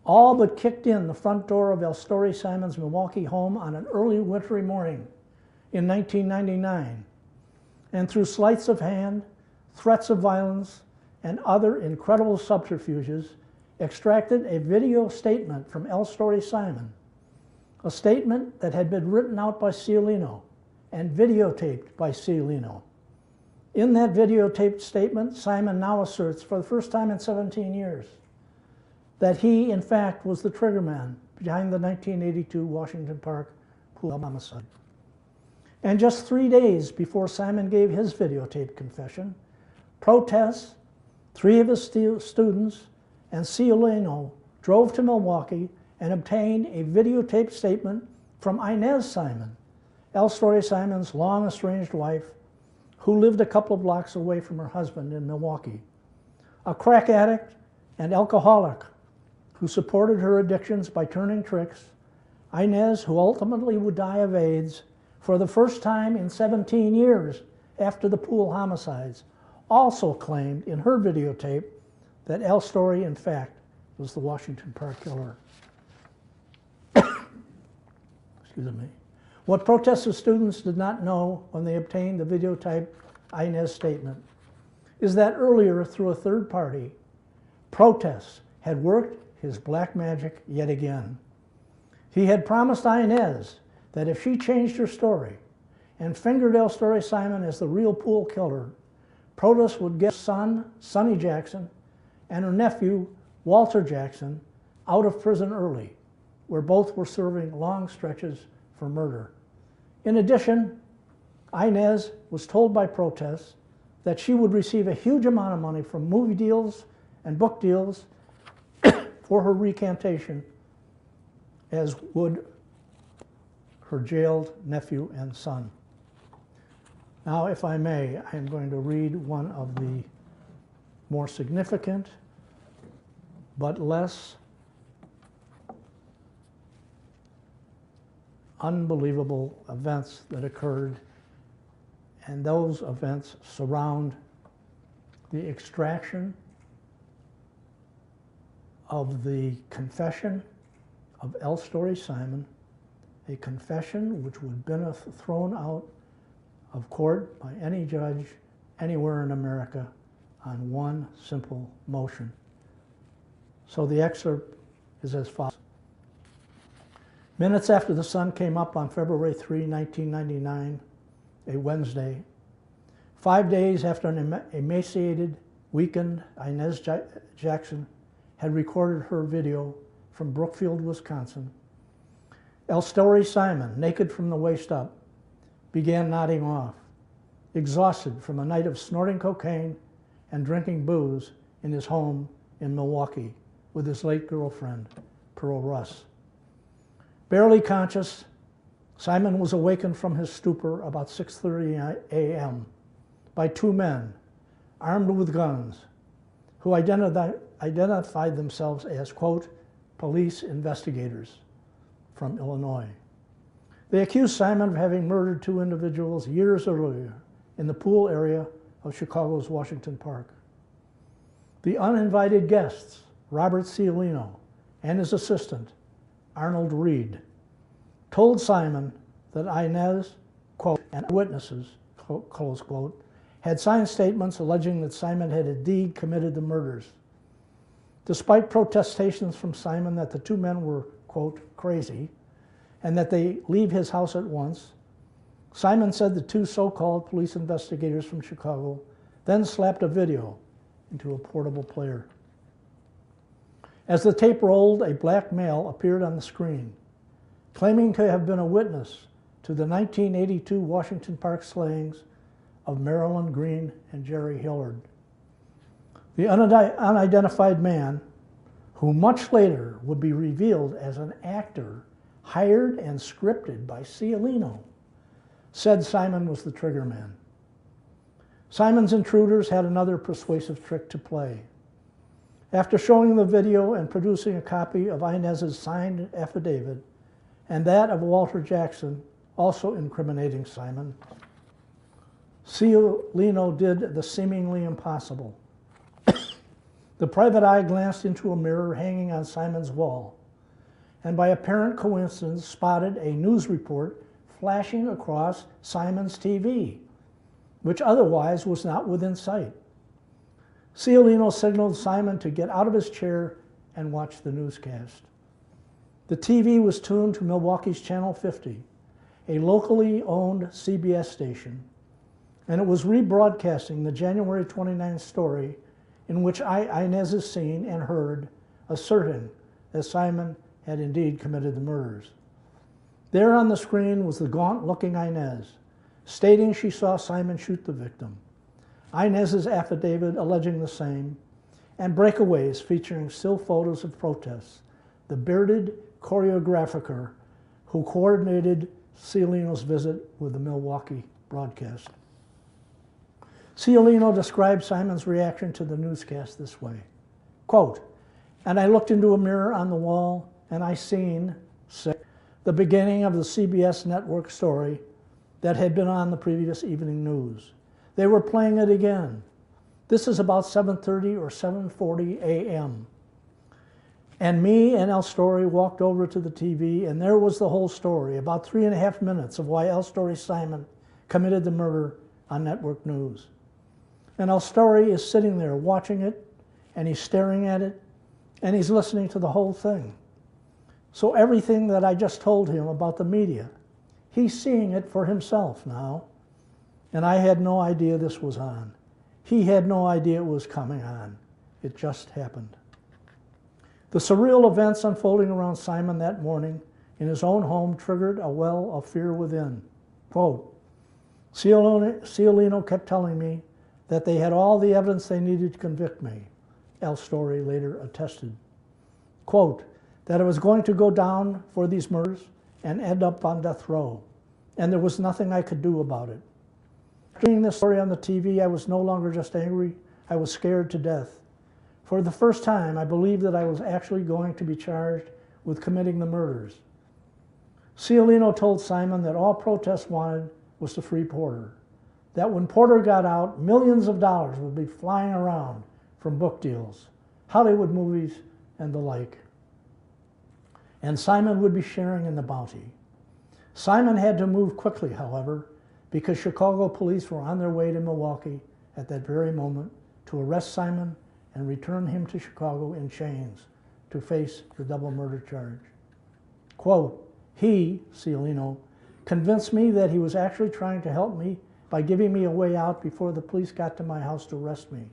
all but kicked in the front door of El Story Simon's Milwaukee home on an early wintry morning in 1999, and through sleights of hand, threats of violence, and other incredible subterfuges, extracted a video statement from El Story Simon, a statement that had been written out by Cialino and videotaped by Cialino. In that videotaped statement, Simon now asserts, for the first time in 17 years, that he, in fact, was the triggerman behind the 1982 Washington Park pool homicide. And just 3 days before Simon gave his videotaped confession, Protests, 3 of his students, and Cialino drove to Milwaukee and obtained a videotaped statement from Inez Simon, El Story Simon's long estranged wife, who lived a couple of blocks away from her husband in Milwaukee, a crack addict and alcoholic who supported her addictions by turning tricks. Inez, who ultimately would die of AIDS for the first time in 17 years after the pool homicides, also claimed in her videotape that El Story, in fact, was the Washington Park killer. Excuse me. What Protesters students did not know when they obtained the videotaped Inez statement is that earlier, through a third party, Protests had worked his black magic yet again. He had promised Inez that if she changed her story and fingered El Story Simon as the real pool killer, Protests would get her son, Sonny Jackson, and her nephew, Walter Jackson, out of prison early, where both were serving long stretches for murder. In addition, Inez was told by Protests that she would receive a huge amount of money from movie deals and book deals for her recantation, as would her jailed nephew and son. Now, if I may, I am going to read one of the more significant but less unbelievable events that occurred, and those events surround the extraction of the confession of El Story Simon, a confession which would have been thrown out of court by any judge anywhere in America on one simple motion. So the excerpt is as follows. Minutes after the sun came up on February 3, 1999, a Wednesday, 5 days after an emaciated, weakened Inez Jackson had recorded her video from Brookfield, Wisconsin, El Story Simon, naked from the waist up, began nodding off, exhausted from a night of snorting cocaine and drinking booze in his home in Milwaukee with his late girlfriend, Pearl Russ. Barely conscious, Simon was awakened from his stupor about 6:30 a.m. by 2 men, armed with guns, who identified themselves as, quote, police investigators from Illinois. They accused Simon of having murdered 2 individuals years earlier in the pool area of Chicago's Washington Park. The uninvited guests, Robert Cialino and his assistant, Arnold Reed, told Simon that Inez, quote, and witnesses, close quote, had signed statements alleging that Simon had indeed committed the murders. Despite protestations from Simon that the 2 men were, quote, crazy, and that they leave his house at once, Simon said the 2 so-called police investigators from Chicago then slapped a video into a portable player. As the tape rolled, a black male appeared on the screen, claiming to have been a witness to the 1982 Washington Park slayings of Marilyn Green and Jerry Hillard. The unidentified man, who much later would be revealed as an actor hired and scripted by Cialino, said Simon was the trigger man. Simon's intruders had another persuasive trick to play. After showing the video and producing a copy of Inez's signed affidavit and that of Walter Jackson, also incriminating Simon, Cialino did the seemingly impossible. The private eye glanced into a mirror hanging on Simon's wall, and by apparent coincidence spotted a news report flashing across Simon's TV, which otherwise was not within sight. Cialino signaled Simon to get out of his chair and watch the newscast. The TV was tuned to Milwaukee's Channel 50, a locally owned CBS station, and it was rebroadcasting the January 29th story in which Inez is seen and heard asserting that Simon had indeed committed the murders. There on the screen was the gaunt-looking Inez, stating she saw Simon shoot the victim, Inez's affidavit alleging the same, and breakaways featuring still photos of protests, the bearded choreographer who coordinated Cialino's visit with the Milwaukee broadcast. Cialino described Simon's reaction to the newscast this way, quote, "And I looked into a mirror on the wall and I seen the beginning of the CBS network story that had been on the previous evening news. They were playing it again. This is about 7:30 or 7:40 a.m. And me and El Story walked over to the TV, and there was the whole story, about 3.5 minutes of why El Story Simon committed the murder on network news. And El Story is sitting there watching it, and he's staring at it, and he's listening to the whole thing. So everything that I just told him about the media, he's seeing it for himself now. And I had no idea this was on. He had no idea it was coming on. It just happened." The surreal events unfolding around Simon that morning in his own home triggered a well of fear within. Quote, Cialino kept telling me that they had all the evidence they needed to convict me, El Story later attested. Quote, that I was going to go down for these murders and end up on death row, and there was nothing I could do about it. Seeing this story on the TV, I was no longer just angry, I was scared to death. For the first time, I believed that I was actually going to be charged with committing the murders. Cialino told Simon that all protest wanted was to free Porter, that when Porter got out, millions of dollars would be flying around from book deals, Hollywood movies, and the like. And Simon would be sharing in the bounty. Simon had to move quickly, however, because Chicago police were on their way to Milwaukee at that very moment to arrest Simon and return him to Chicago in chains to face the double murder charge. Quote, he, Cialino, convinced me that he was actually trying to help me by giving me a way out before the police got to my house to arrest me.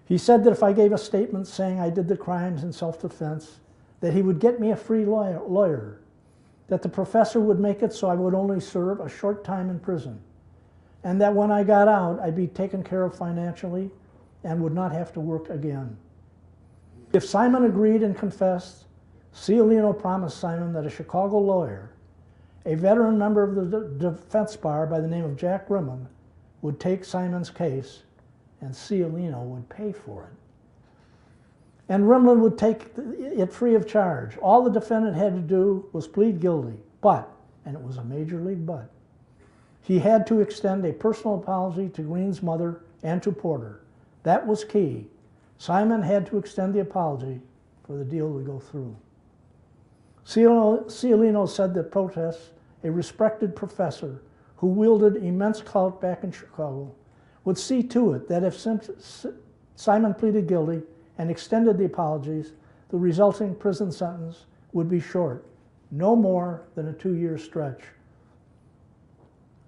He said that if I gave a statement saying I did the crimes in self-defense, that he would get me a free lawyer, that the professor would make it so I would only serve a short time in prison, and that when I got out, I'd be taken care of financially and would not have to work again. If Simon agreed and confessed, Cialino promised Simon that a Chicago lawyer, a veteran member of the defense bar by the name of Jack Rimon, would take Simon's case and Cialino would pay for it. And Rimon would take it free of charge. All the defendant had to do was plead guilty. But and it was a major league butt. He had to extend a personal apology to Green's mother and to Porter. That was key. Simon had to extend the apology for the deal to go through. Cialino said that protests, a respected professor who wielded immense clout back in Chicago, would see to it that if Simon pleaded guilty and extended the apologies, the resulting prison sentence would be short, no more than a 2-year stretch.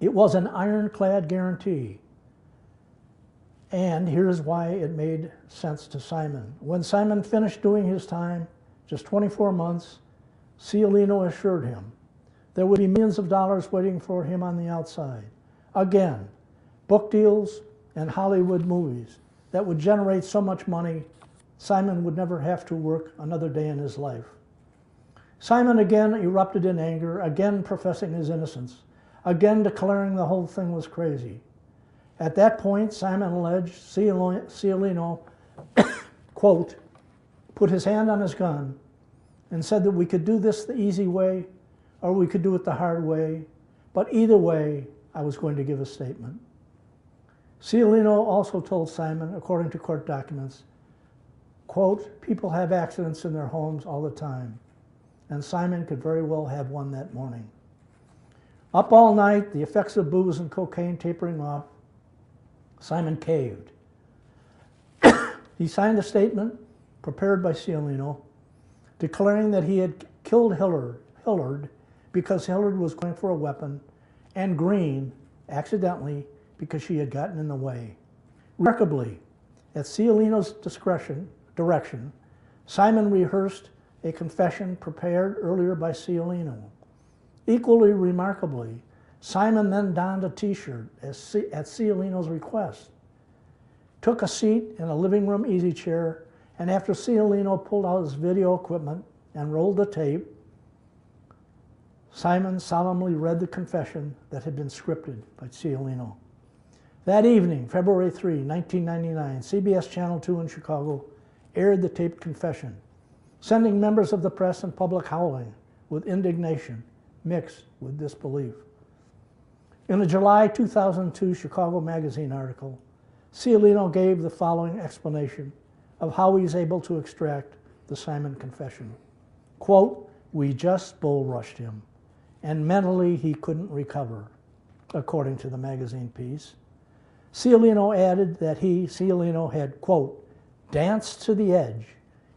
It was an ironclad guarantee. And here's why it made sense to Simon. When Simon finished doing his time, just 24 months, Cialino assured him there would be millions of dollars waiting for him on the outside. Again, book deals and Hollywood movies that would generate so much money, Simon would never have to work another day in his life. Simon again erupted in anger, again professing his innocence, again declaring the whole thing was crazy. At that point, Simon alleged Cialino, quote, put his hand on his gun and said that we could do this the easy way or we could do it the hard way, but either way, I was going to give a statement. Cialino also told Simon, according to court documents, quote, people have accidents in their homes all the time, and Simon could very well have one that morning. Up all night, the effects of booze and cocaine tapering off, Simon caved. He signed a statement prepared by Cialino declaring that he had killed Hillard because Hillard was going for a weapon and Green accidentally because she had gotten in the way. Remarkably, at Cialino's direction, Simon rehearsed a confession prepared earlier by Cialino. Equally remarkably, Simon then donned a t-shirt at Cialino's request, took a seat in a living room easy chair, and after Cialino pulled out his video equipment and rolled the tape, Simon solemnly read the confession that had been scripted by Cialino. That evening, February 3, 1999, CBS Channel 2 in Chicago aired the taped confession, sending members of the press and public howling with indignation mixed with disbelief. In a July 2002 Chicago Magazine article, Cialino gave the following explanation of how he's able to extract the Simon confession. Quote, we just bull rushed him, and mentally he couldn't recover, according to the magazine piece. Cialino added that Cialino had, quote, danced to the edge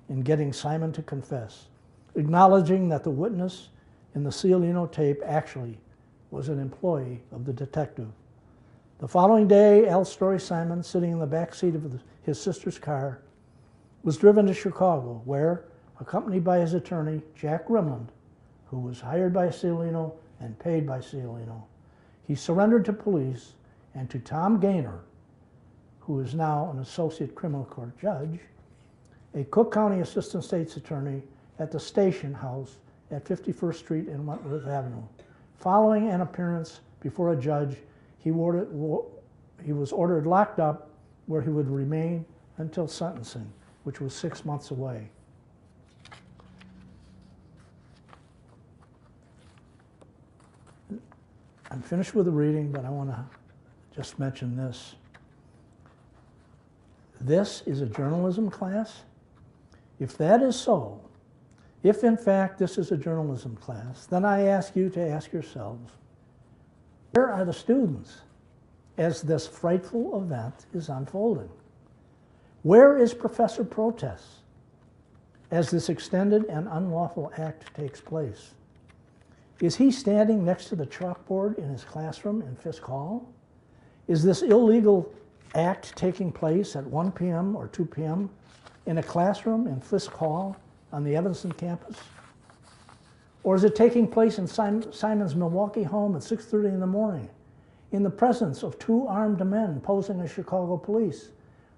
in getting Simon to confess, acknowledging that the witness in the Cialino tape actually was an employee of the detective. The following day, Al Story Simon, sitting in the back seat of his sister's car, was driven to Chicago, where, accompanied by his attorney, Jack Rimland, who was hired by Cialino and paid by Cialino, he surrendered to police and to Tom Gaynor, who is now an associate criminal court judge, a Cook County assistant state's attorney at the station house at 51st Street and Wentworth Avenue. Following an appearance before a judge, he was ordered locked up where he would remain until sentencing, which was 6 months away. I'm finished with the reading, but I want to just mention this. This is a journalism class. If that is so, if in fact this is a journalism class, then I ask you to ask yourselves, where are the students as this frightful event is unfolding? Where is Professor Protest as this extended and unlawful act takes place? Is he standing next to the chalkboard in his classroom in Fisk Hall? Is this illegal act taking place at 1 p.m. or 2 p.m. in a classroom in Fisk Hall on the Evanston campus? Or is it taking place in Simon's Milwaukee home at 6:30 in the morning in the presence of 2 armed men posing as Chicago police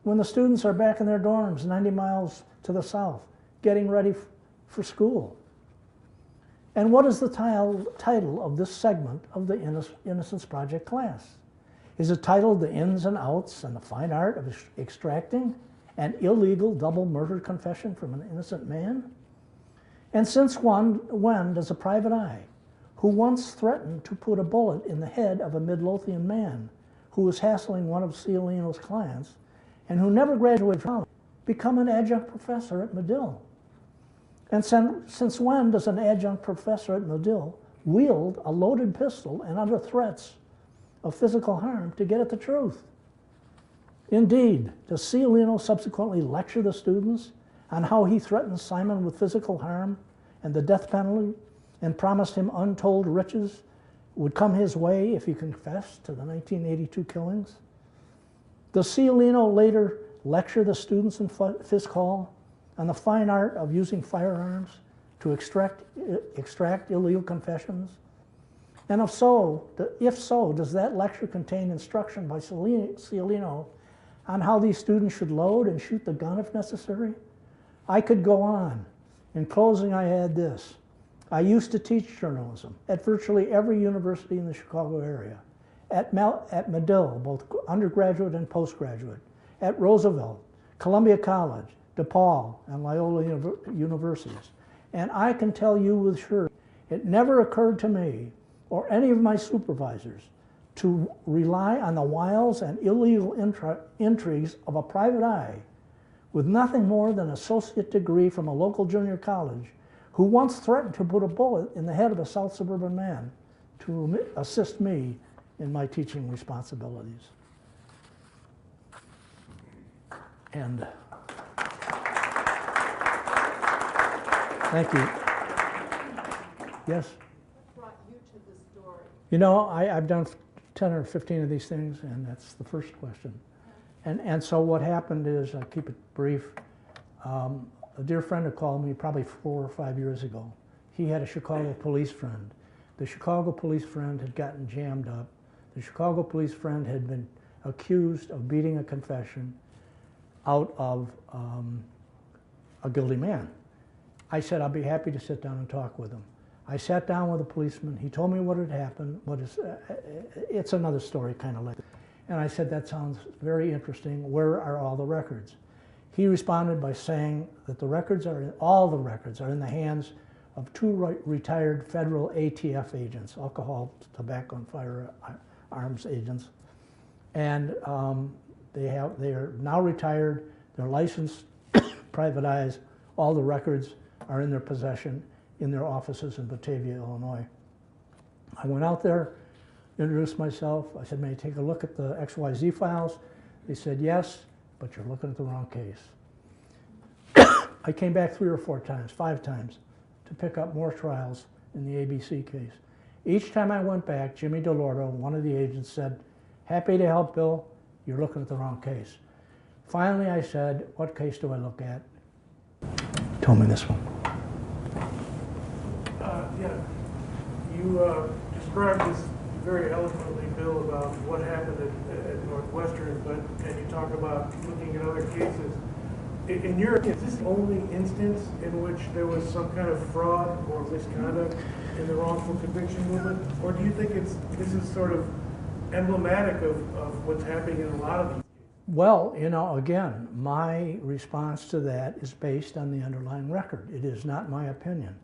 when the students are back in their dorms 90 miles to the south getting ready for school? And what is the title of this segment of the Innocence Project class? Is it titled The Ins and Outs and the Fine Art of Extracting an Illegal Double Murder Confession from an Innocent Man? And since when does a private eye, who once threatened to put a bullet in the head of a Midlothian man who was hassling one of Cialino's clients and who never graduated from college, become an adjunct professor at Medill? And since when does an adjunct professor at Medill wield a loaded pistol and under threats of physical harm to get at the truth? Indeed, does Cialino subsequently lecture the students on how he threatened Simon with physical harm and the death penalty and promised him untold riches would come his way if he confessed to the 1982 killings? Does Cialino later lecture the students in Fisk Hall on the fine art of using firearms to extract illegal confessions? And if so, does that lecture contain instruction by Cialino on how these students should load and shoot the gun if necessary? I could go on. In closing, I add this. I used to teach journalism at virtually every university in the Chicago area, at Medill, both undergraduate and postgraduate, at Roosevelt, Columbia College, DePaul, and Loyola universities. And I can tell you with surety, it never occurred to me or any of my supervisors to rely on the wiles and illegal intrigues of a private eye with nothing more than an associate degree from a local junior college who once threatened to put a bullet in the head of a South Suburban man to assist me in my teaching responsibilities. And thank you. Yes? What brought you to this story? You know, I've done 10 or 15 of these things, and that's the first question. And so what happened is, I'll keep it brief, a dear friend had called me probably 4 or 5 years ago. He had a Chicago police friend. The Chicago police friend had gotten jammed up. The Chicago police friend had been accused of beating a confession out of a guilty man. I said, I'll be happy to sit down and talk with him. I sat down with a policeman. He told me what had happened. It's another story, kind of like that. And I said, that sounds very interesting. Where are all the records? He responded by saying that all the records are in the hands of 2 retired federal ATF agents, alcohol, tobacco, and firearms agents. And they are now retired. They're licensed, privatized. All the records are in their possession in their offices in Batavia, Illinois. I went out there, introduced myself. I said, may I take a look at the XYZ files? They said, yes, but you're looking at the wrong case. I came back 3 or 4 times, 5 times, to pick up more trials in the ABC case. Each time I went back, Jimmy DeLorto, one of the agents, said, happy to help, Bill, you're looking at the wrong case. Finally, I said, what case do I look at? Told me this one. Yeah, you described this very eloquently, Bill, about what happened at Northwestern, and you talk about looking at other cases. In your opinion, is this the only instance in which there was some kind of fraud or misconduct in the wrongful conviction movement? Or do you think this is sort of emblematic of what's happening in a lot of these? Well, you know, again, my response to that is based on the underlying record. It is not my opinion.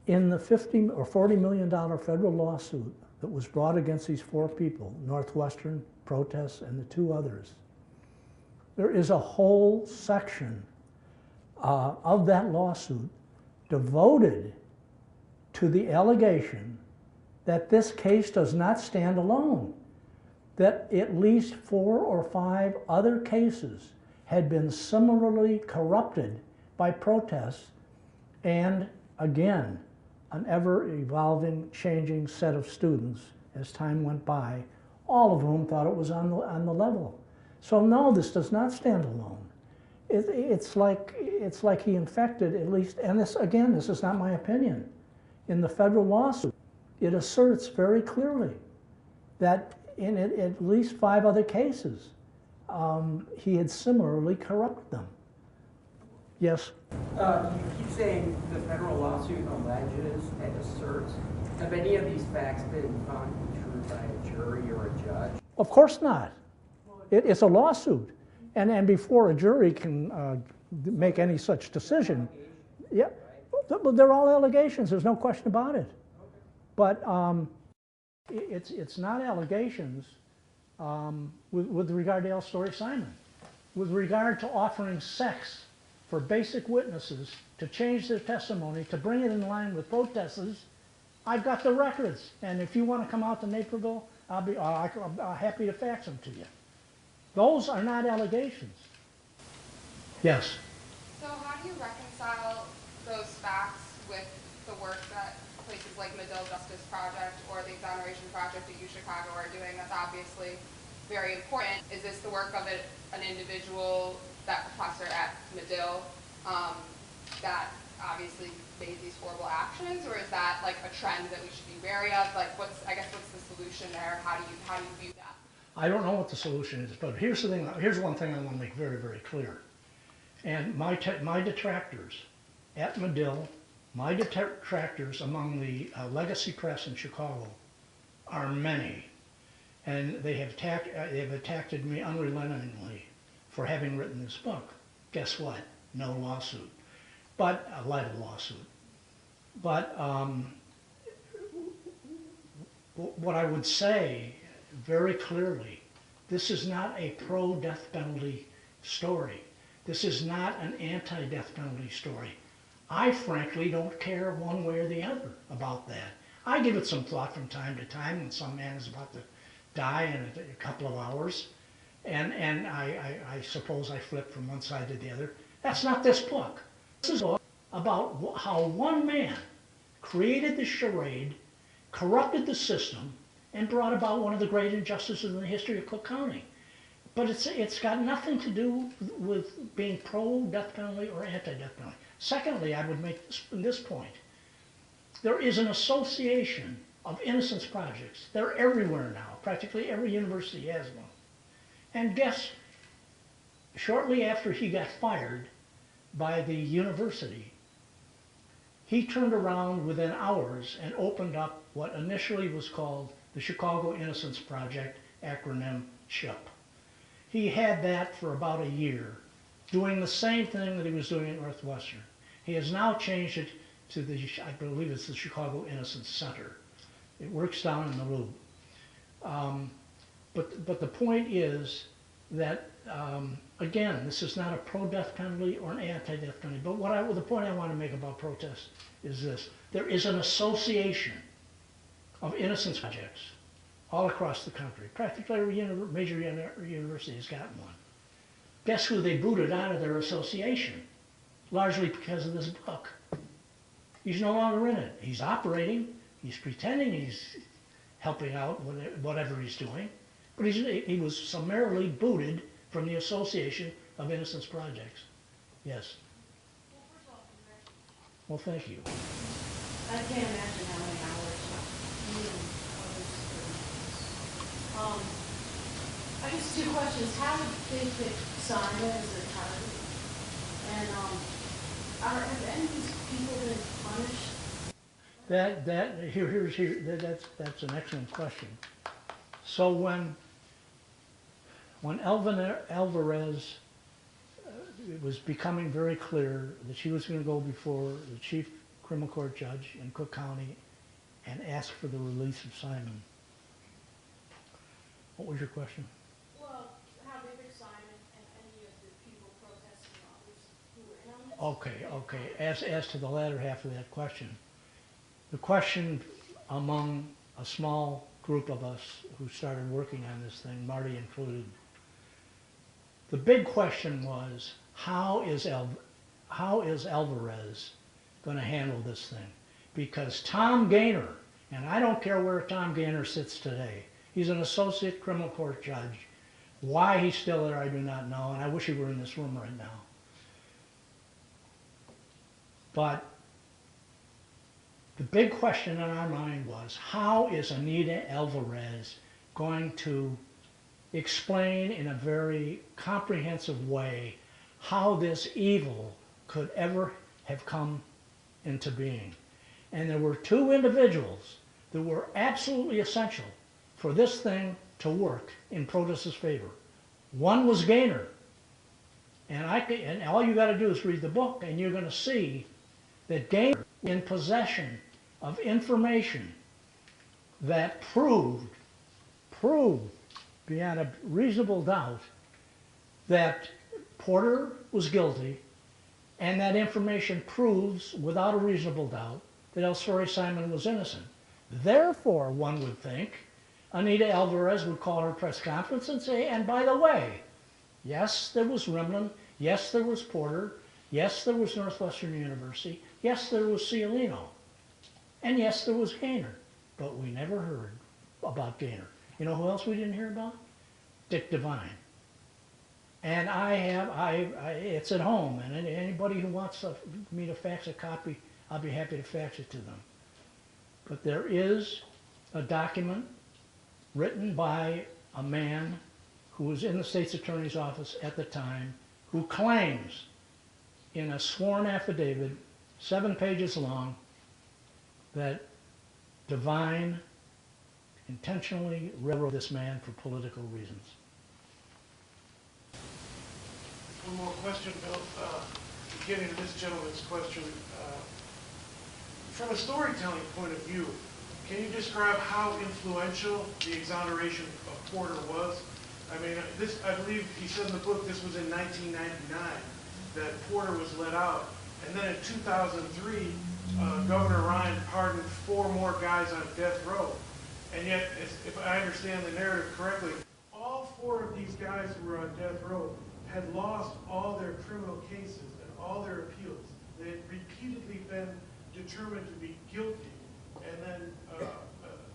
In the $50 or $40 million federal lawsuit that was brought against these 4 people, Northwestern, protests, and the 2 others, there is a whole section of that lawsuit devoted to the allegation that this case does not stand alone, that at least 4 or 5 other cases had been similarly corrupted by protests, and again, an ever-evolving, changing set of students as time went by, all of whom thought it was on the level. So no, this does not stand alone. It's like he infected at least, and this is not my opinion. In the federal lawsuit, it asserts very clearly that in at least 5 other cases, he had similarly corrupted them. Yes? You keep saying the federal lawsuit alleges and asserts. Have any of these facts been found to be true by a jury or a judge? Of course not. It's a lawsuit. And before a jury can make any such decision, yeah, they're all allegations. There's no question about it. But it's not allegations with regard to L. Story Simon. With regard to offering sex for basic witnesses to change their testimony, to bring it in line with protesters, I've got the records. And if you want to come out to Naperville, I'll be happy to fax them to you. Those are not allegations. Yes? So how do you reconcile those facts with the work that places like Medill Justice Project or the Exoneration Project at UChicago are doing? That's obviously very important. Is this the work of an individual, that professor at Medill, that obviously made these horrible actions, or is that like a trend that we should be wary of? Like, what's the solution there? How do you view that? I don't know what the solution is, but here's the thing. Here's one thing I want to make very, very clear. And my detractors at Medill, my detractors among the legacy press in Chicago are many, and they have attacked me unrelentingly for having written this book. Guess what? No lawsuit, but a libel lawsuit. But what I would say very clearly, this is not a pro-death penalty story. This is not an anti-death penalty story. I frankly don't care one way or the other about that. I give it some thought from time to time when some man is about to die in a couple of hours, and I suppose I flip from one side to the other. That's not this book. This is a book about how one man created the charade, corrupted the system, and brought about one of the great injustices in the history of Cook County. But it's got nothing to do with being pro-death penalty or anti-death penalty. Secondly, I would make this point. There is an association of innocence projects. They're everywhere now. Practically every university has one. And guess, shortly after he got fired by the university, he turned around within hours and opened up what initially was called the Chicago Innocence Project, acronym CHIP. He had that for about a year, doing the same thing that he was doing at Northwestern. He has now changed it to I believe it's the Chicago Innocence Center. It works down in the Loop. But the point is that, again, this is not a pro-death penalty or an anti-death penalty. But the point I want to make about protest is this. There is an association of innocence projects all across the country. Practically every major university has got one. Guess who they booted out of their association? Largely because of this book. He's no longer in it. He's operating. He's pretending he's helping out with whatever he's doing. But he was summarily booted from the Association of Innocence Projects. Yes? Well, thank you. I can't imagine how many hours I guess two questions. How did they pick Simon as their target? And have any of these people been punished? That's an excellent question. So when Alvarez, it was becoming very clear that she was going to go before the chief criminal court judge in Cook County and ask for the release of Simon. What was your question? Well, how they picked Simon and any of the people protesting others who were in on this? Okay. As to the latter half of that question, the question among a small group of us who started working on this thing, Marty included, the big question was, how is Alvarez going to handle this thing? Because Tom Gaynor, and I don't care where Tom Gaynor sits today, he's an associate criminal court judge. Why he's still there, I do not know, and I wish he were in this room right now. But the big question in our mind was, how is Anita Alvarez going to explain in a very comprehensive way how this evil could ever have come into being? And there were two individuals that were absolutely essential for this thing to work in Protest's favor. One was Gaynor, and all you got to do is read the book, and you're going to see that Gaynor, in possession of information that proved beyond a reasonable doubt that Porter was guilty, and that information proves without a reasonable doubt that El Sori Simon was innocent. Therefore, one would think Anita Alvarez would call her press conference and say, and by the way, yes, there was Rimland, yes, there was Porter, yes, there was Northwestern University, yes, there was Cialino, and yes, there was Gaynor. But we never heard about Gaynor. You know who else we didn't hear about? Dick Devine. And it's at home, and anybody who wants me to fax a copy, I'll be happy to fax it to them. But there is a document written by a man who was in the state's attorney's office at the time, who claims in a sworn affidavit, 7 pages long, that Devine intentionally railroaded this man for political reasons. One more question, Bill. Getting to this gentleman's question, from a storytelling point of view, can you describe how influential the exoneration of Porter was? I mean, I believe he said in the book this was in 1999 that Porter was let out, and then in 2003, Governor Ryan pardoned 4 more guys on death row. And yet, if I understand the narrative correctly, all 4 of these guys who were on death row had lost all their criminal cases and all their appeals. They had repeatedly been determined to be guilty, and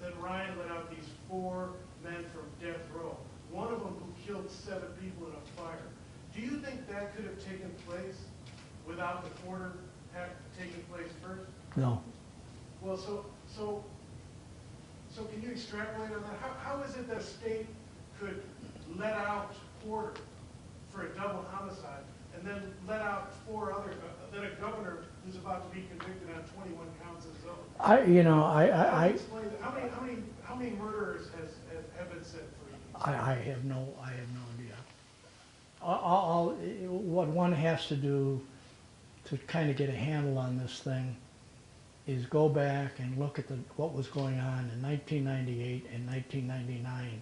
then Ryan let out these 4 men from death row. One of them who killed 7 people in a fire. Do you think that could have taken place without the Porter taking place first? No. Well, so can you extrapolate on that? How is it that a state could let out Porter for a double homicide and then let out 4 other, then a governor who's about to be convicted on 21 counts of zoning? How many murderers have been set free? I have no idea. What one has to do to kind of get a handle on this thing is go back and look at what was going on in 1998 and 1999.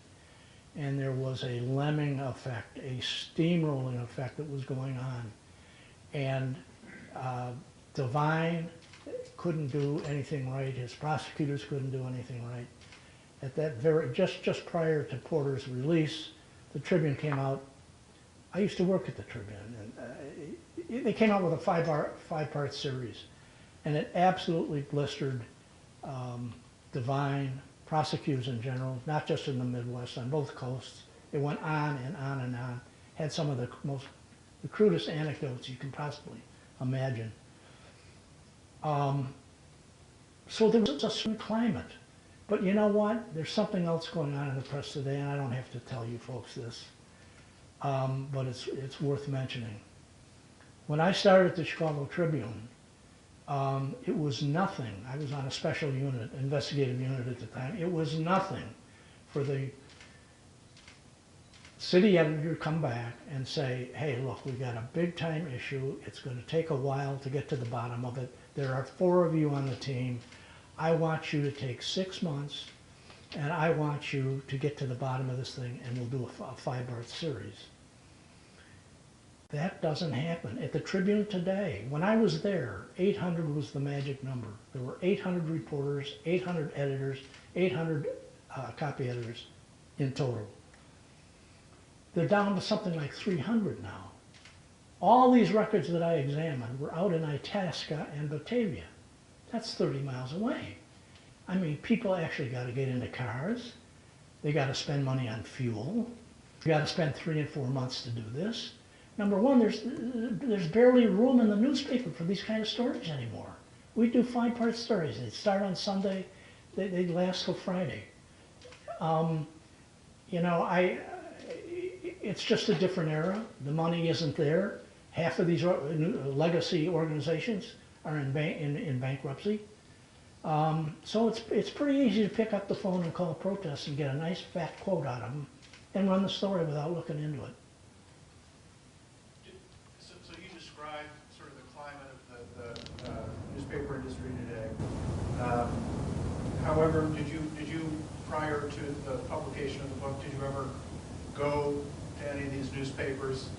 And there was a lemming effect, a steamrolling effect that was going on. And Devine couldn't do anything right. His prosecutors couldn't do anything right. At that just prior to Porter's release, the Tribune came out. I used to work at the Tribune, and they came out with a 5-part series, and it absolutely blistered Devine, prosecutors in general, not just in the Midwest, on both coasts. It went on and on and on. Had some of the crudest anecdotes you can possibly imagine. So there was a certain climate. But you know what? There's something else going on in the press today, and I don't have to tell you folks this, but it's worth mentioning. When I started at the Chicago Tribune, it was nothing. I was on a special unit, investigative unit at the time. It was nothing for the city editor to come back and say, hey, look, we've got a big time issue. It's going to take a while to get to the bottom of it. There are 4 of you on the team. I want you to take 6 months, and I want you to get to the bottom of this thing, and we'll do a 5-part series. That doesn't happen. At the Tribune today, when I was there, 800 was the magic number. There were 800 reporters, 800 editors, 800 copy editors in total. They're down to something like 300 now. All these records that I examined were out in Itasca and Batavia. That's 30 miles away. I mean, people actually got to get into cars. They got to spend money on fuel. They got to spend 3 and 4 months to do this. Number one, there's barely room in the newspaper for these kind of stories anymore. We do 5-part stories. They start on Sunday. They last till Friday. You know, it's just a different era. The money isn't there. Half of these legacy organizations are in bankruptcy. So it's pretty easy to pick up the phone and call a protest and get a nice fat quote out of them and run the story without looking into it. So you described sort of the climate of the newspaper industry today. However, did you prior to the publication of the book, did you ever go to any of these newspapers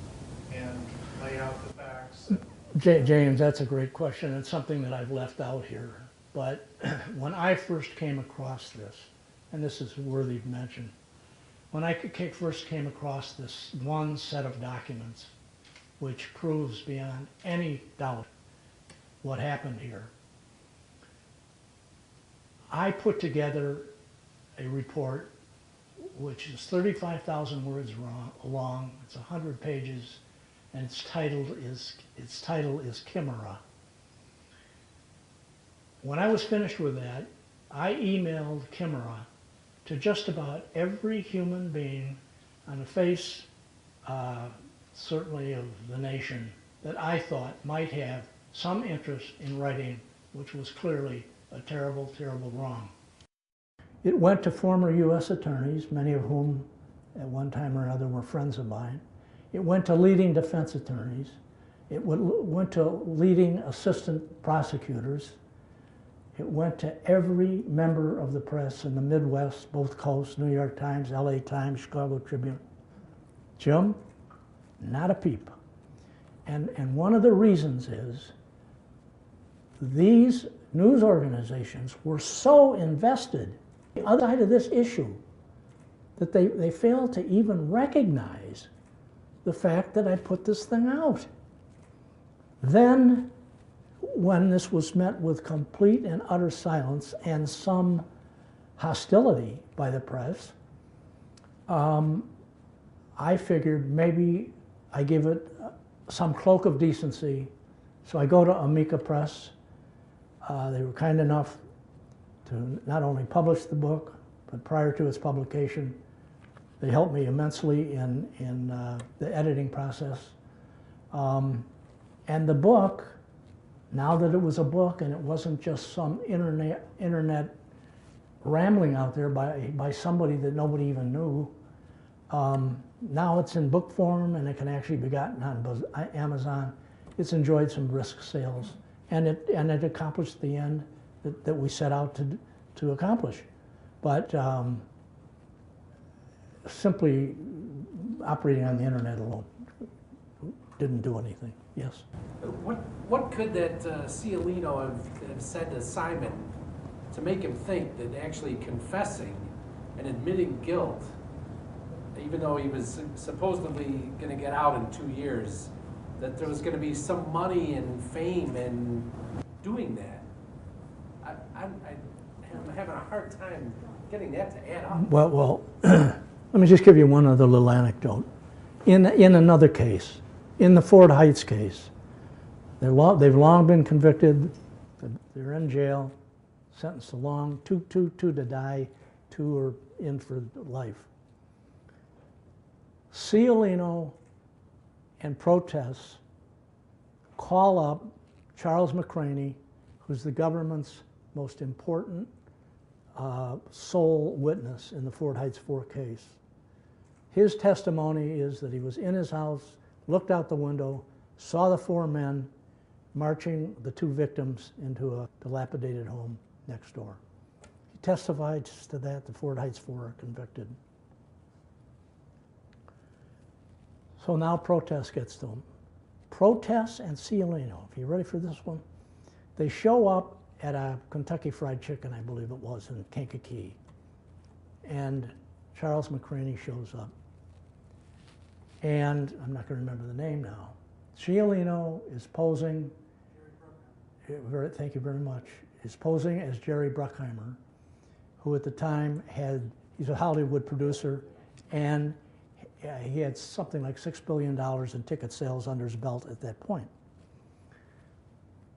and lay out the facts? James, that's a great question. It's something that I've left out here. But when I first came across this, and this is worthy of mention, when I first came across this one set of documents, which proves beyond any doubt what happened here, I put together a report which is 35,000 words long. It's 100 pages, and its title is Chimera. When I was finished with that, I emailed Chimera to just about every human being on the face, certainly of the nation, that I thought might have some interest in writing, which was clearly a terrible, terrible wrong. It went to former U.S. attorneys, many of whom at one time or another were friends of mine. It went to leading defense attorneys. It went to leading assistant prosecutors. It went to every member of the press in the Midwest, both coasts, New York Times, LA Times, Chicago Tribune. Jim, not a peep. And one of the reasons is these news organizations were so invested on the other side of this issue that they failed to even recognize the fact that I put this thing out. Then, when this was met with complete and utter silence and some hostility by the press, I figured maybe I give it some cloak of decency. So I go to Amica Press. They were kind enough to not only publish the book, but prior to its publication, they helped me immensely in the editing process. And the book, now that it was a book and it wasn't just some internet rambling out there by somebody that nobody even knew, now it's in book form and it can actually be gotten on Amazon. It's enjoyed some brisk sales, and it accomplished the end that we set out to accomplish. But simply operating on the internet alone didn't do anything. Yes? What could that Cialino have said to Simon to make him think that actually confessing and admitting guilt, even though he was supposedly going to get out in 2 years, that there was going to be some money and fame in doing that? I'm having a hard time getting that to add up. Well, let me just give you one other little anecdote. In another case, in the Ford Heights case, they've long been convicted. They're in jail, sentenced to long, two to die, 2 are in for life. Cialino and protests call up Charles McCraney, who's the government's most important sole witness in the Ford Heights 4 case. His testimony is that he was in his house, looked out the window, saw the 4 men marching the 2 victims into a dilapidated home next door. He testified to that. The Ford Heights 4 are convicted. So now Protest gets to him. Protest and Cialino, if you're ready for this one, they show up at a Kentucky Fried Chicken, I believe it was, in Kankakee. And Charles McCraney shows up. And I'm not going to remember the name now. Cialino is posing, thank you very much, is posing as Jerry Bruckheimer, who at the time he's a Hollywood producer, and he had something like $6 billion in ticket sales under his belt at that point.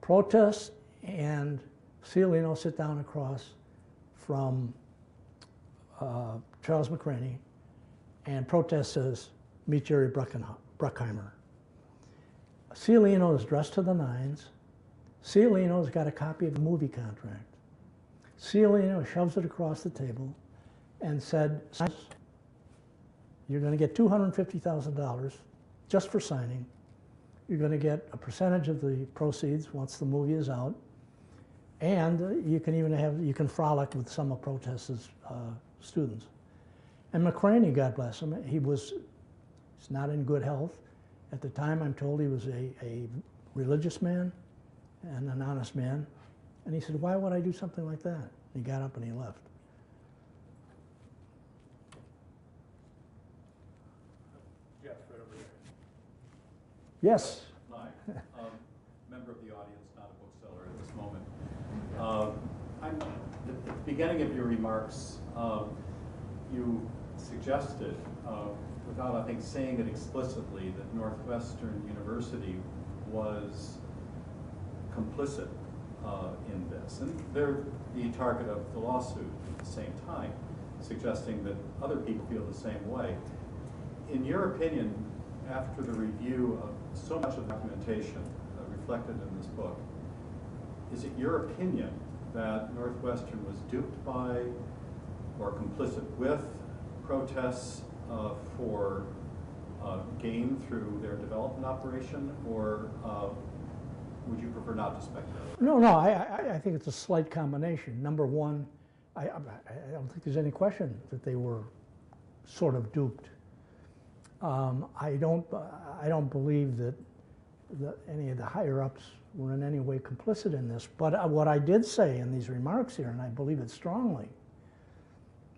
Protest and Cialino sit down across from Charles McCraney, and Protest says, "Meet Jerry Bruckheimer." Cialino is dressed to the nines. Cialino's got a copy of the movie contract. Cialino shoves it across the table and said, "You're going to get $250,000 just for signing. You're going to get a percentage of the proceeds once the movie is out, and you can frolic with some of Protest's students. And McCraney, God bless him, he's not in good health. At the time, I'm told he was a religious man and an honest man. And he said, why would I do something like that? He got up and he left. Jeff, right over there. Yes. Hi. Member of the audience, not a bookseller at this moment. At the beginning of your remarks, you suggested, without I think saying it explicitly, that Northwestern University was complicit in this. And they're the target of the lawsuit at the same time, suggesting that other people feel the same way. In your opinion, after the review of so much of the documentation reflected in this book, is it your opinion that Northwestern was duped by or complicit with protests for gain through their development operation, or would you prefer not to speculate? No, I think it's a slight combination. Number one, I don't think there's any question that they were sort of duped. I don't believe that any of the higher-ups were in any way complicit in this. But what I did say in these remarks here, and I believe it strongly,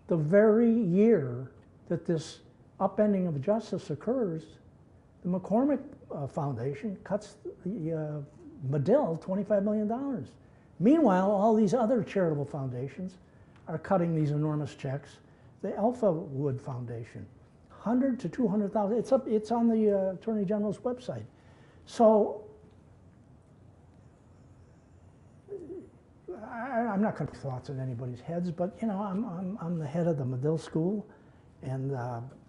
the very year that this upending of justice occurs, the McCormick Foundation cuts the Medill $25 million. Meanwhile, all these other charitable foundations are cutting these enormous checks. The Alpha Wood Foundation, 100 to 200,000. It's on the Attorney General's website. So I'm not going to put thoughts in anybody's heads, but you know, I'm the head of the Medill School, and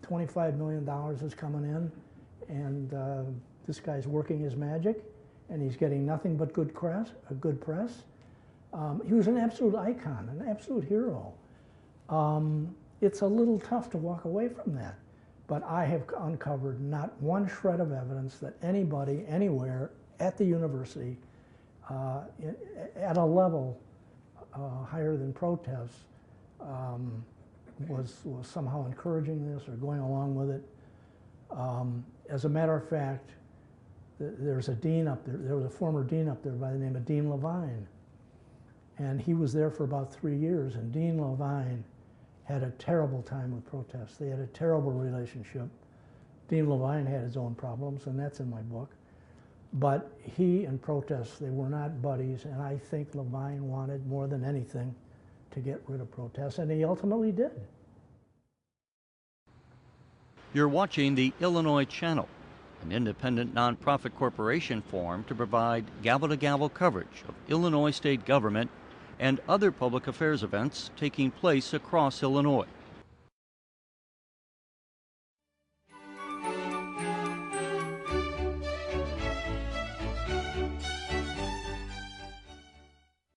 $25 million is coming in, and this guy's working his magic, and he's getting nothing but good press. He was an absolute icon, an absolute hero. It's a little tough to walk away from that, but I have uncovered not one shred of evidence that anybody, anywhere, at the university, at a level higher than protests, was somehow encouraging this or going along with it. As a matter of fact, there's a dean up there. There was a former dean up there by the name of Dean Levine, and he was there for about 3 years. And Dean Levine had a terrible time with protests. They had a terrible relationship. Dean Levine had his own problems, and that's in my book. But he and protests, they were not buddies, and I think Levine wanted more than anything to get rid of protests, and he ultimately did. You're watching the Illinois Channel, an independent nonprofit corporation formed to provide gavel-to-gavel coverage of Illinois state government and other public affairs events taking place across Illinois.